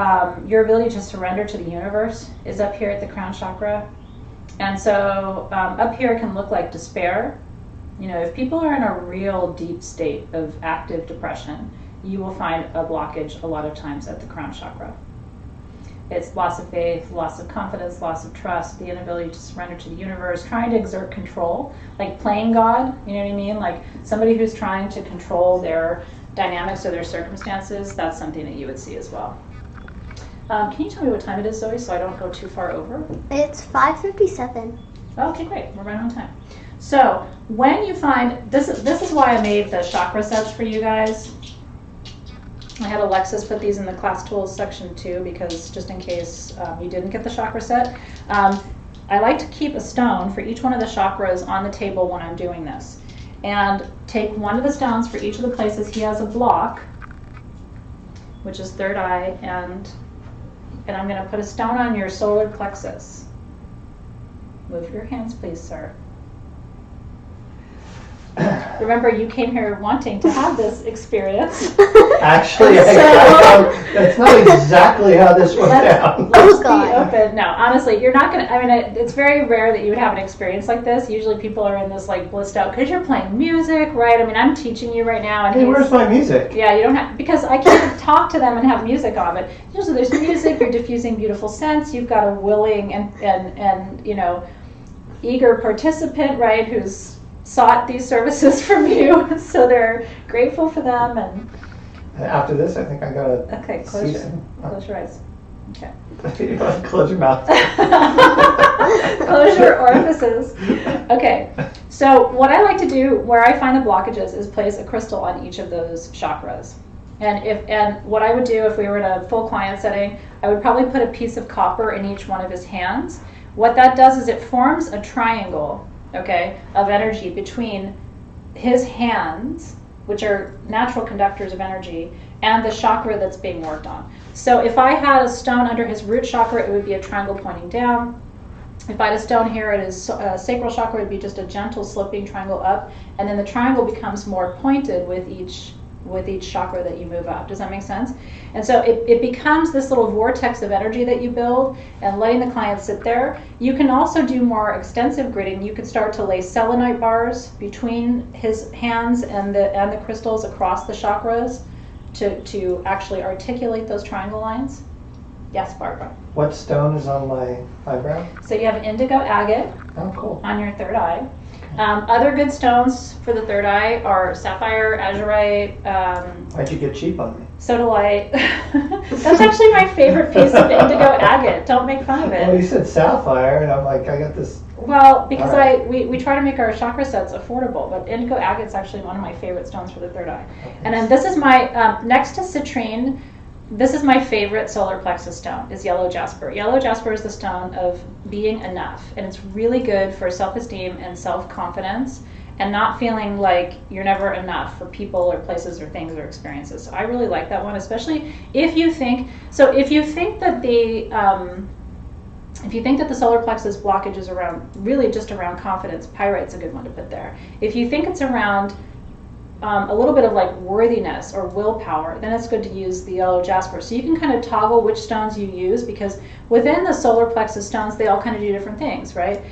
ability to surrender to the universe is up here at the crown chakra. And so up here can look like despair. If people are in a real deep state of active depression, you will find a blockage a lot of times at the crown chakra. It's loss of faith, loss of confidence, loss of trust, the inability to surrender to the universe, trying to exert control, like playing God, you know what I mean? Like somebody who's trying to control their dynamics or their circumstances, that's something that you would see as well. Can you tell me what time it is, Zoe, so I don't go too far over? It's 5:57. Okay, great. We're right on time. So when you find, this is why I made the chakra sets for you guys. I had Alexis put these in the class tools section too, because just in case you didn't get the chakra set. I like to keep a stone for each one of the chakras on the table when I'm doing this. And take one of the stones for each of the places he has a block, which is third eye, and I'm going to put a stone on your solar plexus. Move your hands, please, sir. Remember, you came here wanting to have this experience. Actually, So- that's not exactly how this went down. Let's be God. open. No, honestly, you're not going to, I mean, it's very rare that you would have an experience like this. Usually people are in this, like, blissed out, because you're playing music, right? I mean, I'm teaching you right now. And Hey, where's my music? Yeah, you don't have, because I can't talk to them and have music on, but usually there's music, you're diffusing beautiful scents, you've got a willing and you know, eager participant, right, who's sought these services from you, so they're grateful for them. And After this, I think I gotta okay, see them. close your eyes. Okay. Close your mouth. Close your orifices. Okay, so what I like to do where I find the blockages is place a crystal on each of those chakras. And what I would do if we were in a full client setting, I would probably put a piece of copper in each one of his hands. What that does is it forms a triangle, okay, of energy between his hands, which are natural conductors of energy, and the chakra that's being worked on. So if I had a stone under his root chakra, it would be a triangle pointing down. If I had a stone here at his sacral chakra, it would be just a gentle sloping triangle up, and then the triangle becomes more pointed with each chakra that you move up. Does that make sense? And so it becomes this little vortex of energy that you build, and letting the client sit there. You can also do more extensive gridding. You could start to lay selenite bars between his hands and the crystals across the chakras to actually articulate those triangle lines. Yes, Barbara. What stone is on my eyebrow? So you have indigo agate Oh, cool. on your third eye. Other good stones for the third eye are sapphire, azurite, Why'd you get cheap on me? sodalite. That's actually my favorite piece of indigo agate. Don't make fun of Well, you it. said sapphire, and I'm like, I got this. Well, because All right. we try to make our chakra sets affordable, but indigo agate's actually one of my favorite stones for the third eye. Okay. And then this is my, next to citrine, this is my favorite solar plexus stone, is yellow jasper. Yellow jasper is the stone of being enough, and it's really good for self-esteem and self-confidence and not feeling like you're never enough for people or places or things or experiences. So I really like that one, especially if you think that the solar plexus blockage is around, really just around confidence, pyrite's a good one to put there. If you think it's around a little bit of like worthiness or willpower, then it's good to use the yellow jasper. So you can kind of toggle which stones you use, because within the solar plexus stones, they all kind of do different things, right?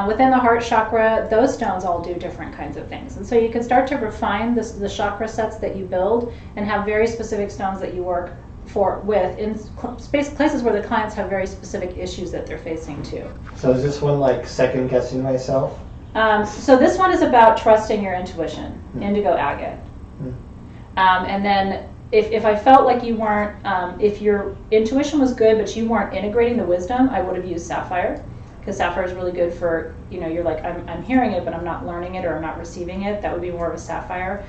Within the heart chakra, those stones all do different kinds of things. And so you can start to refine the chakra sets that you build and have very specific stones that you work with in places where the clients have very specific issues that they're facing too. So is this one like second guessing myself? So this one is about trusting your intuition, indigo agate. And then if I felt like you weren't, if your intuition was good but you weren't integrating the wisdom, I would have used sapphire, because sapphire is really good for, you're like, I'm hearing it but I'm not learning it or I'm not receiving it. That would be more of a sapphire.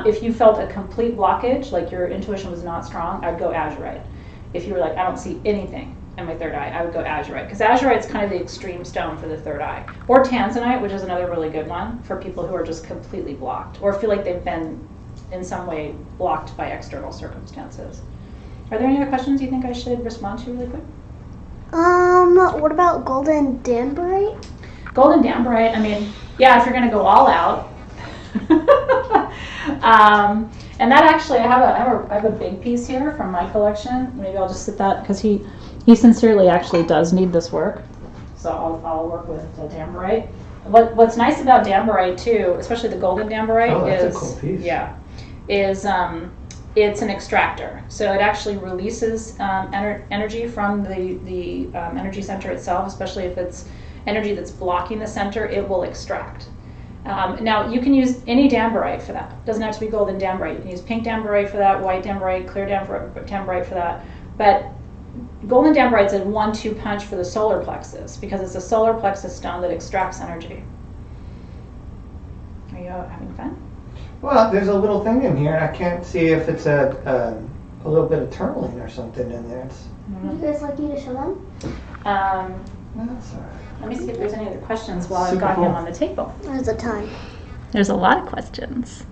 If you felt a complete blockage, like your intuition was not strong, I'd go azurite. If you were like, I don't see anything in my third eye, I would go azurite, because azurite's kind of the extreme stone for the third eye. Or tanzanite, which is another really good one for people who are just completely blocked or feel like they've been in some way blocked by external circumstances. Are there any other questions you think I should respond to really quick? What about golden danburite? Golden damberite, I mean, yeah, if you're going to go all out. And that actually, I have a big piece here from my collection. Maybe I'll just sit that, because he sincerely actually does need this work. So I'll work with damberite. What's nice about damberite too, especially the golden damberite, That's a cool piece. it's an extractor. So it actually releases energy from the energy center itself, especially if it's energy that's blocking the center, it will extract. Now, you can use any damberite for that. It doesn't have to be golden damberite. You can use pink damberite for that, white damberite, clear damberite for that. But golden damberite's a 1-2 punch for the solar plexus, because it's a solar plexus stone that extracts energy. Are you having fun? Well, there's a little thing in here, and I can't see if it's a little bit of tourmaline or something in there. It's, Would you guys like me to show them? that's all right. Let me see if there's any other questions while I've Super got him cool. on the table. There's a ton. There's a lot of questions.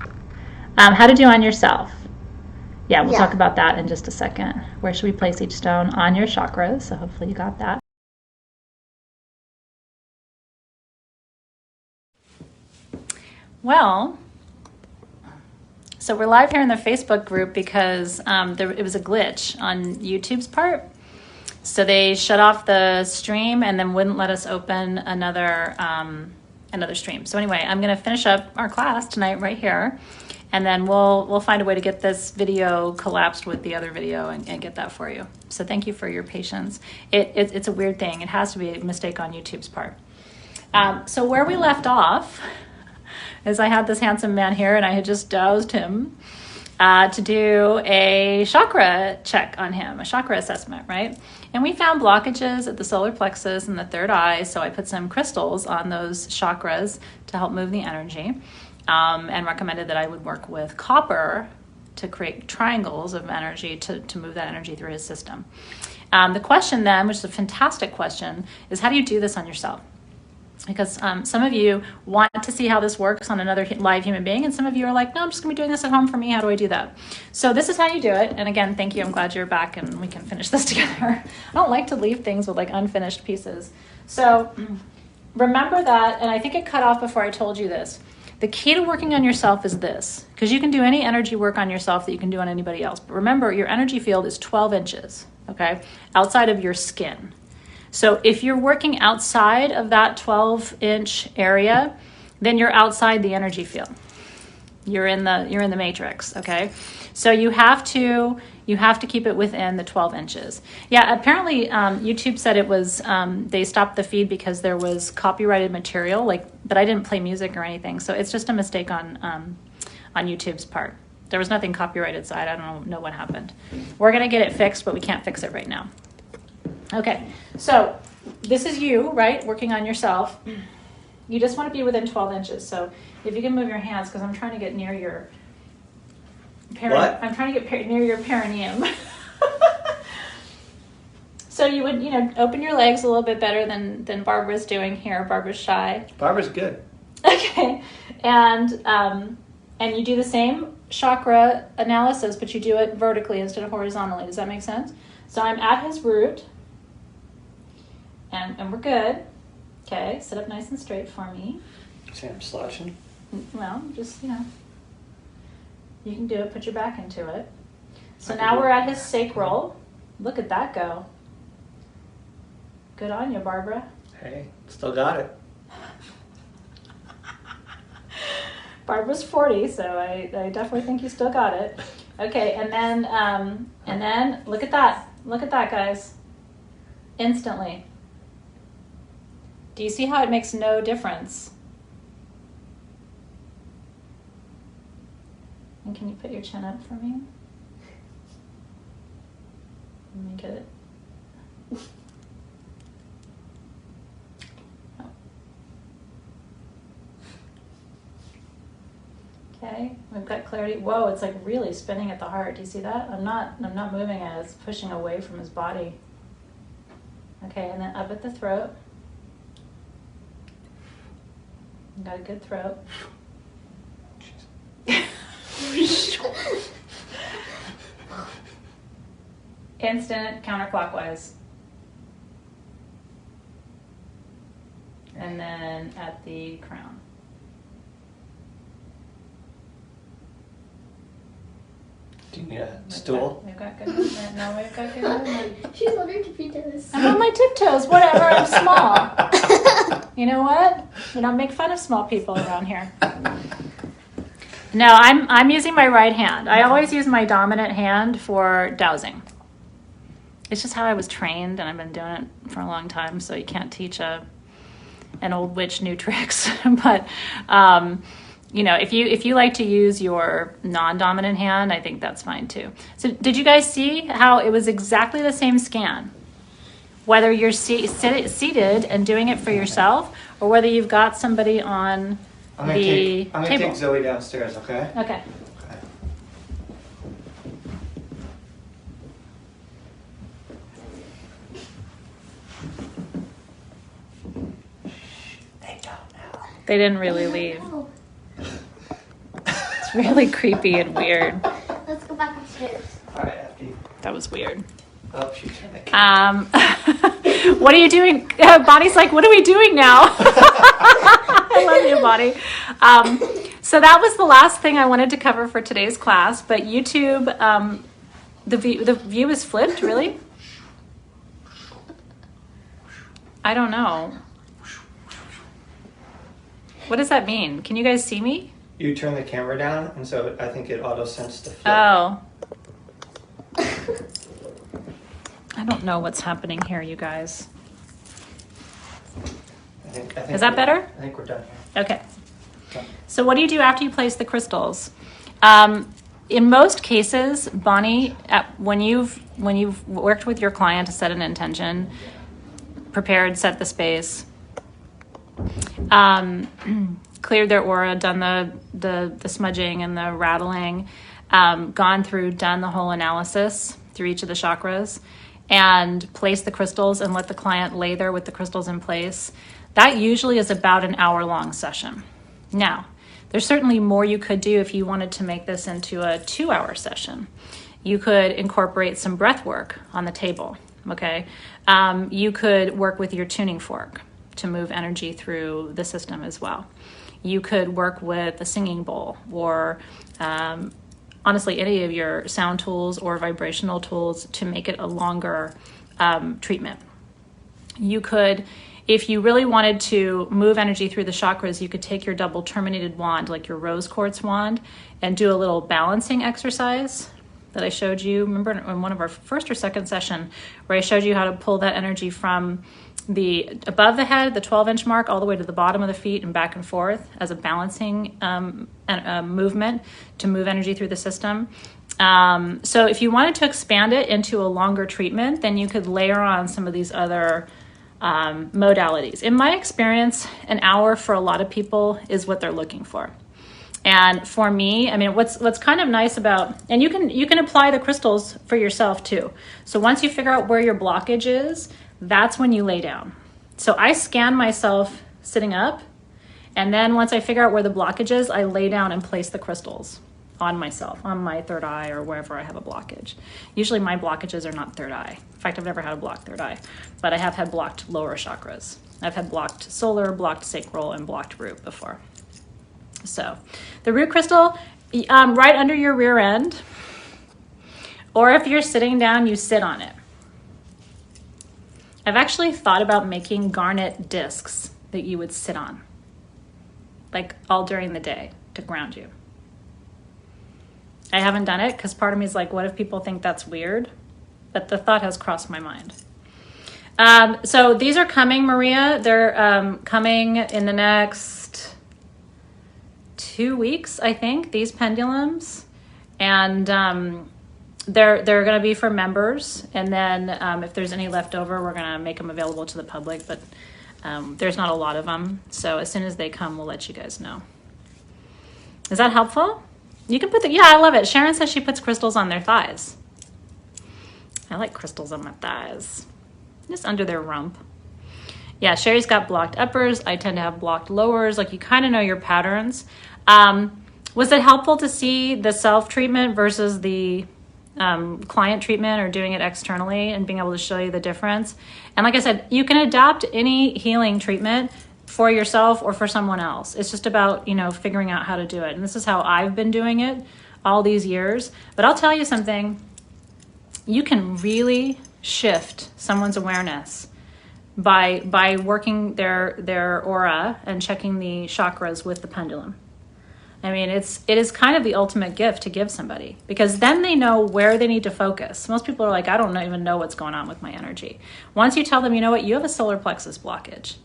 How to do on yourself. Yeah, we'll Yeah. talk about that in just a second. Where should we place each stone? On your chakras, so hopefully you got that. Well, so we're live here in the Facebook group because it was a glitch on YouTube's part. So they shut off the stream and then wouldn't let us open another stream. So anyway, I'm going to finish up our class tonight right here, and then we'll find a way to get this video collapsed with the other video and get that for you. So thank you for your patience. It's a weird thing. It has to be a mistake on YouTube's part. So where we left off is I had this handsome man here, and I had just doused him to do a chakra check on him, a chakra assessment, right? And we found blockages at the solar plexus and the third eye, so I put some crystals on those chakras to help move the energy, and recommended that I would work with copper to create triangles of energy to move that energy through his system. The question then, which is a fantastic question, is how do you do this on yourself? Because some of you want to see how this works on another live human being, and some of you are like, no, I'm just going to be doing this at home for me. How do I do that? So this is how you do it. And again, thank you. I'm glad you're back and we can finish this together. I don't like to leave things with like unfinished pieces. So remember that, and I think it cut off before I told you this. The key to working on yourself is this, because you can do any energy work on yourself that you can do on anybody else. But remember, your energy field is 12 inches, okay, outside of your skin. So if you're working outside of that 12-inch area, then you're outside the energy field. You're in the matrix, okay? So you have to keep it within the 12 inches. Yeah, apparently YouTube said it was they stopped the feed because there was copyrighted material, but I didn't play music or anything. So it's just a mistake on YouTube's part. There was nothing copyrighted, so I don't know what happened. We're gonna get it fixed, but we can't fix it right now. Okay, so this is you, right, working on yourself. You just want to be within 12 inches. So if you can move your hands, because I'm trying to get near your What? I'm trying to get near your perineum. So you would, open your legs a little bit better than Barbara's doing here. Barbara's shy. Barbara's good. Okay, and you do the same chakra analysis, but you do it vertically instead of horizontally. Does that make sense? So I'm at his root. And we're good. Okay, sit up nice and straight for me. See, I'm slouching. Well, just, you can do it, put your back into it. So now we're at his sacral. Look at that go. Good on you, Barbara. Hey, still got it. Barbara's 40, so I definitely think you still got it. Okay, and then look at that. Look at that, guys. Instantly. Do you see how it makes no difference? And can you put your chin up for me? Let me get it. Oh. Okay, we've got clarity. Whoa, it's like really spinning at the heart. Do you see that? I'm not moving it. It's pushing away from his body. Okay, and then up at the throat. Got a good throat. Instant counterclockwise. And then at the crown. Do you need a stool? We've got good movement. No, we've got good movement. She's learning to be this. I'm on my tiptoes. Whatever. I'm small. You know what? We don't make fun of small people around here. No, I'm using my right hand. I always use my dominant hand for dowsing. It's just how I was trained, and I've been doing it for a long time. So you can't teach an old witch new tricks. But if you like to use your non-dominant hand, I think that's fine too. So did you guys see how it was exactly the same scan? Whether you're seated and doing it for yourself, or whether you've got somebody on I'm the gonna table. take Zoe downstairs, okay? Okay. They didn't really leave. It's really creepy and weird. Let's go back upstairs. All right, after you. That was weird. Oh, she turned the camera. What are you doing? Bonnie's like, what are we doing now? I love you, Bonnie. So that was the last thing I wanted to cover for today's class. But YouTube, the view is flipped, really? I don't know. What does that mean? Can you guys see me? You turn the camera down, and so I think it auto-sensed the flip. Oh. I don't know what's happening here, you guys. I think Is that better? I think we're done here. Okay. So what do you do after you place the crystals? In most cases, Bonnie, when you've worked with your client to set an intention, prepared, set the space, cleared their aura, done the smudging and the rattling, gone through, done the whole analysis through each of the chakras, and place the crystals and let the client lay there with the crystals in place, that usually is about an hour-long session. Now, there's certainly more you could do if you wanted to make this into a 2-hour session. You could incorporate some breath work on the table, okay? You could work with your tuning fork to move energy through the system as well. You could work with a singing bowl or honestly any of your sound tools or vibrational tools to make it a longer treatment. You could, if you really wanted to move energy through the chakras, you could take your double terminated wand, like your rose quartz wand, and do a little balancing exercise that I showed you. Remember in one of our first or second session where I showed you how to pull that energy from the above the head, the 12-inch mark, all the way to the bottom of the feet and back and forth as a balancing movement to move energy through the system. So if you wanted to expand it into a longer treatment, then you could layer on some of these other modalities. In my experience, an hour for a lot of people is what they're looking for. And for me, I mean, what's kind of nice about, and you can apply the crystals for yourself too. So once you figure out where your blockage is, that's when you lay down. So I scan myself sitting up, and then once I figure out where the blockage is, I lay down and place the crystals on myself, on my third eye or wherever I have a blockage. Usually my blockages are not third eye. In fact, I've never had a blocked third eye, but I have had blocked lower chakras. I've had blocked solar, blocked sacral, and blocked root before. So the root crystal, right under your rear end, or if you're sitting down, you sit on it. I've actually thought about making garnet discs that you would sit on, like all during the day to ground you. I haven't done it because part of me is like, what if people think that's weird? But the thought has crossed my mind. So these are coming, Maria. They're coming in the next 2 weeks, I think, these pendulums. And they're going to be for members. And then if there's any left over, we're going to make them available to the public. But there's not a lot of them. So as soon as they come, we'll let you guys know. Is that helpful? You can put yeah, I love it. Sharon says she puts crystals on their thighs. I like crystals on my thighs. Just under their rump. Yeah, Sherry's got blocked uppers. I tend to have blocked lowers. Like you kind of know your patterns. Was it helpful to see the self-treatment versus the client treatment or doing it externally and being able to show you the difference? And like I said, you can adopt any healing treatment for yourself or for someone else. It's just about, figuring out how to do it. And this is how I've been doing it all these years. But I'll tell you something, you can really shift someone's awareness by working their aura and checking the chakras with the pendulum. I mean, it is kind of the ultimate gift to give somebody, because then they know where they need to focus. Most people are like, I don't even know what's going on with my energy. Once you tell them, you know what, you have a solar plexus blockage,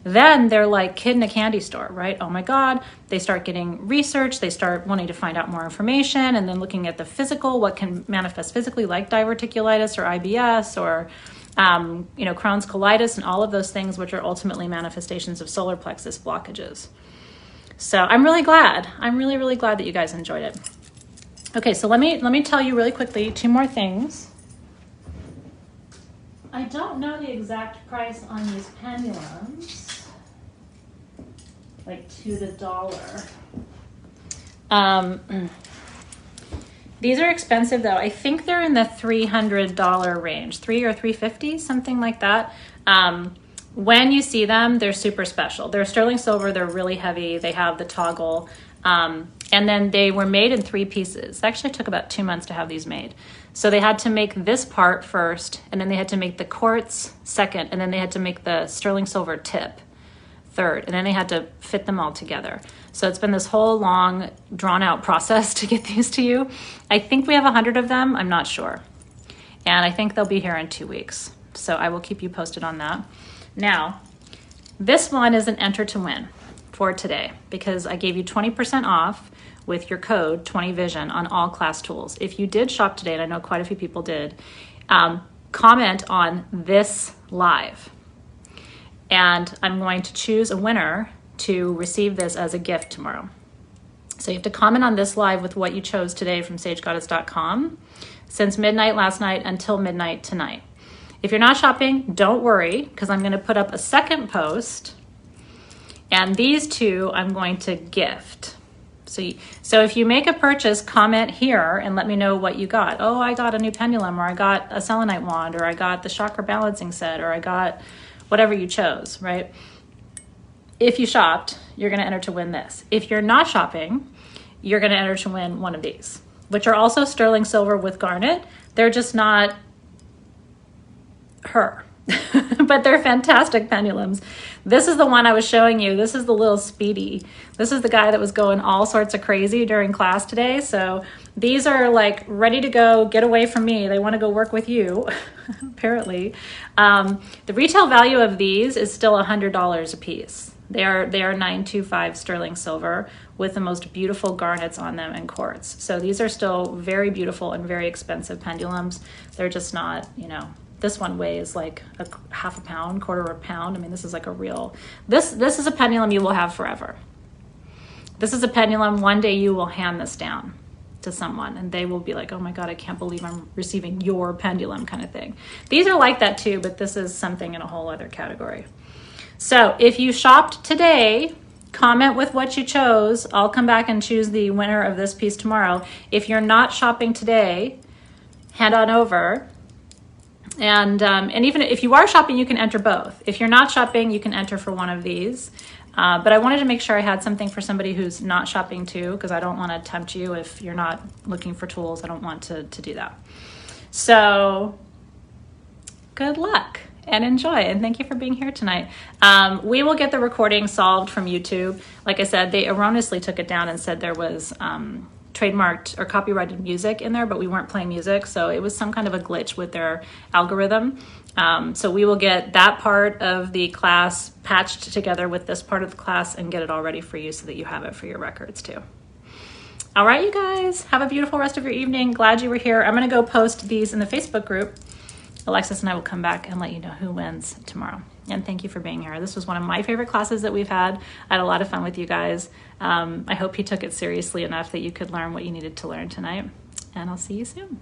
then they're like kid in a candy store, right? Oh my God. They start getting research. They start wanting to find out more information, and then looking at the physical, what can manifest physically, like diverticulitis or IBS or, Crohn's colitis and all of those things, which are ultimately manifestations of solar plexus blockages. So I'm really glad. I'm really, really glad that you guys enjoyed it. Okay, so let me tell you really quickly 2 more things. I don't know the exact price on these pendulums. like to the dollar. These are expensive though. I think they're in the $300 range, $300 or $350, something like that. When you see them, they're super special. They're sterling silver. They're really heavy. They have the toggle. And then they were made in 3 pieces. It actually took about 2 months to have these made. So they had to make this part first, and then they had to make the quartz second, and then they had to make the sterling silver tip third, and then they had to fit them all together. So it's been this whole long, drawn-out process to get these to you. I think we have 100 of them. I'm not sure. And I think they'll be here in 2 weeks. So I will keep you posted on that. Now, this one is an enter to win for today because I gave you 20% off with your code 20Vision on all class tools. If you did shop today, and I know quite a few people did, comment on this live. And I'm going to choose a winner to receive this as a gift tomorrow. So you have to comment on this live with what you chose today from sagegoddess.com since midnight last night until midnight tonight. If you're not shopping, don't worry, because I'm going to put up a second post, and these 2 I'm going to gift. So if you make a purchase, comment here and let me know what you got. Oh, I got a new pendulum, or I got a selenite wand, or I got the chakra balancing set, or I got whatever you chose, right? If you shopped, you're going to enter to win this. If you're not shopping, you're going to enter to win one of these, which are also sterling silver with garnet. They're just not her, but they're fantastic pendulums. This is the one I was showing you. This is the little Speedy. This is the guy that was going all sorts of crazy during class today. So these are like ready to go, get away from me. They want to go work with you, apparently. The retail value of these is still $100 a piece. They are 925 sterling silver with the most beautiful garnets on them and quartz. So these are still very beautiful and very expensive pendulums. They're just not, this one weighs like a half a pound, quarter of a pound. I mean, this is like a real, this is a pendulum you will have forever. This is a pendulum, one day you will hand this down to someone and they will be like, oh my God, I can't believe I'm receiving your pendulum kind of thing. These are like that too, but this is something in a whole other category. So if you shopped today, comment with what you chose. I'll come back and choose the winner of this piece tomorrow. If you're not shopping today, head on over. And even if you are shopping, you can enter both. If you're not shopping, you can enter for one of these. But I wanted to make sure I had something for somebody who's not shopping too, because I don't want to tempt you if you're not looking for tools. I don't want to do that. So good luck and enjoy. And thank you for being here tonight. We will get the recording solved from YouTube. Like I said, they erroneously took it down and said there was trademarked or copyrighted music in there, but we weren't playing music. So it was some kind of a glitch with their algorithm. So we will get that part of the class patched together with this part of the class and get it all ready for you so that you have it for your records too. All right, you guys, have a beautiful rest of your evening. Glad you were here. I'm going to go post these in the Facebook group. Alexis and I will come back and let you know who wins tomorrow. And thank you for being here. This was one of my favorite classes that we've had. I had a lot of fun with you guys. I hope you took it seriously enough that you could learn what you needed to learn tonight. And I'll see you soon.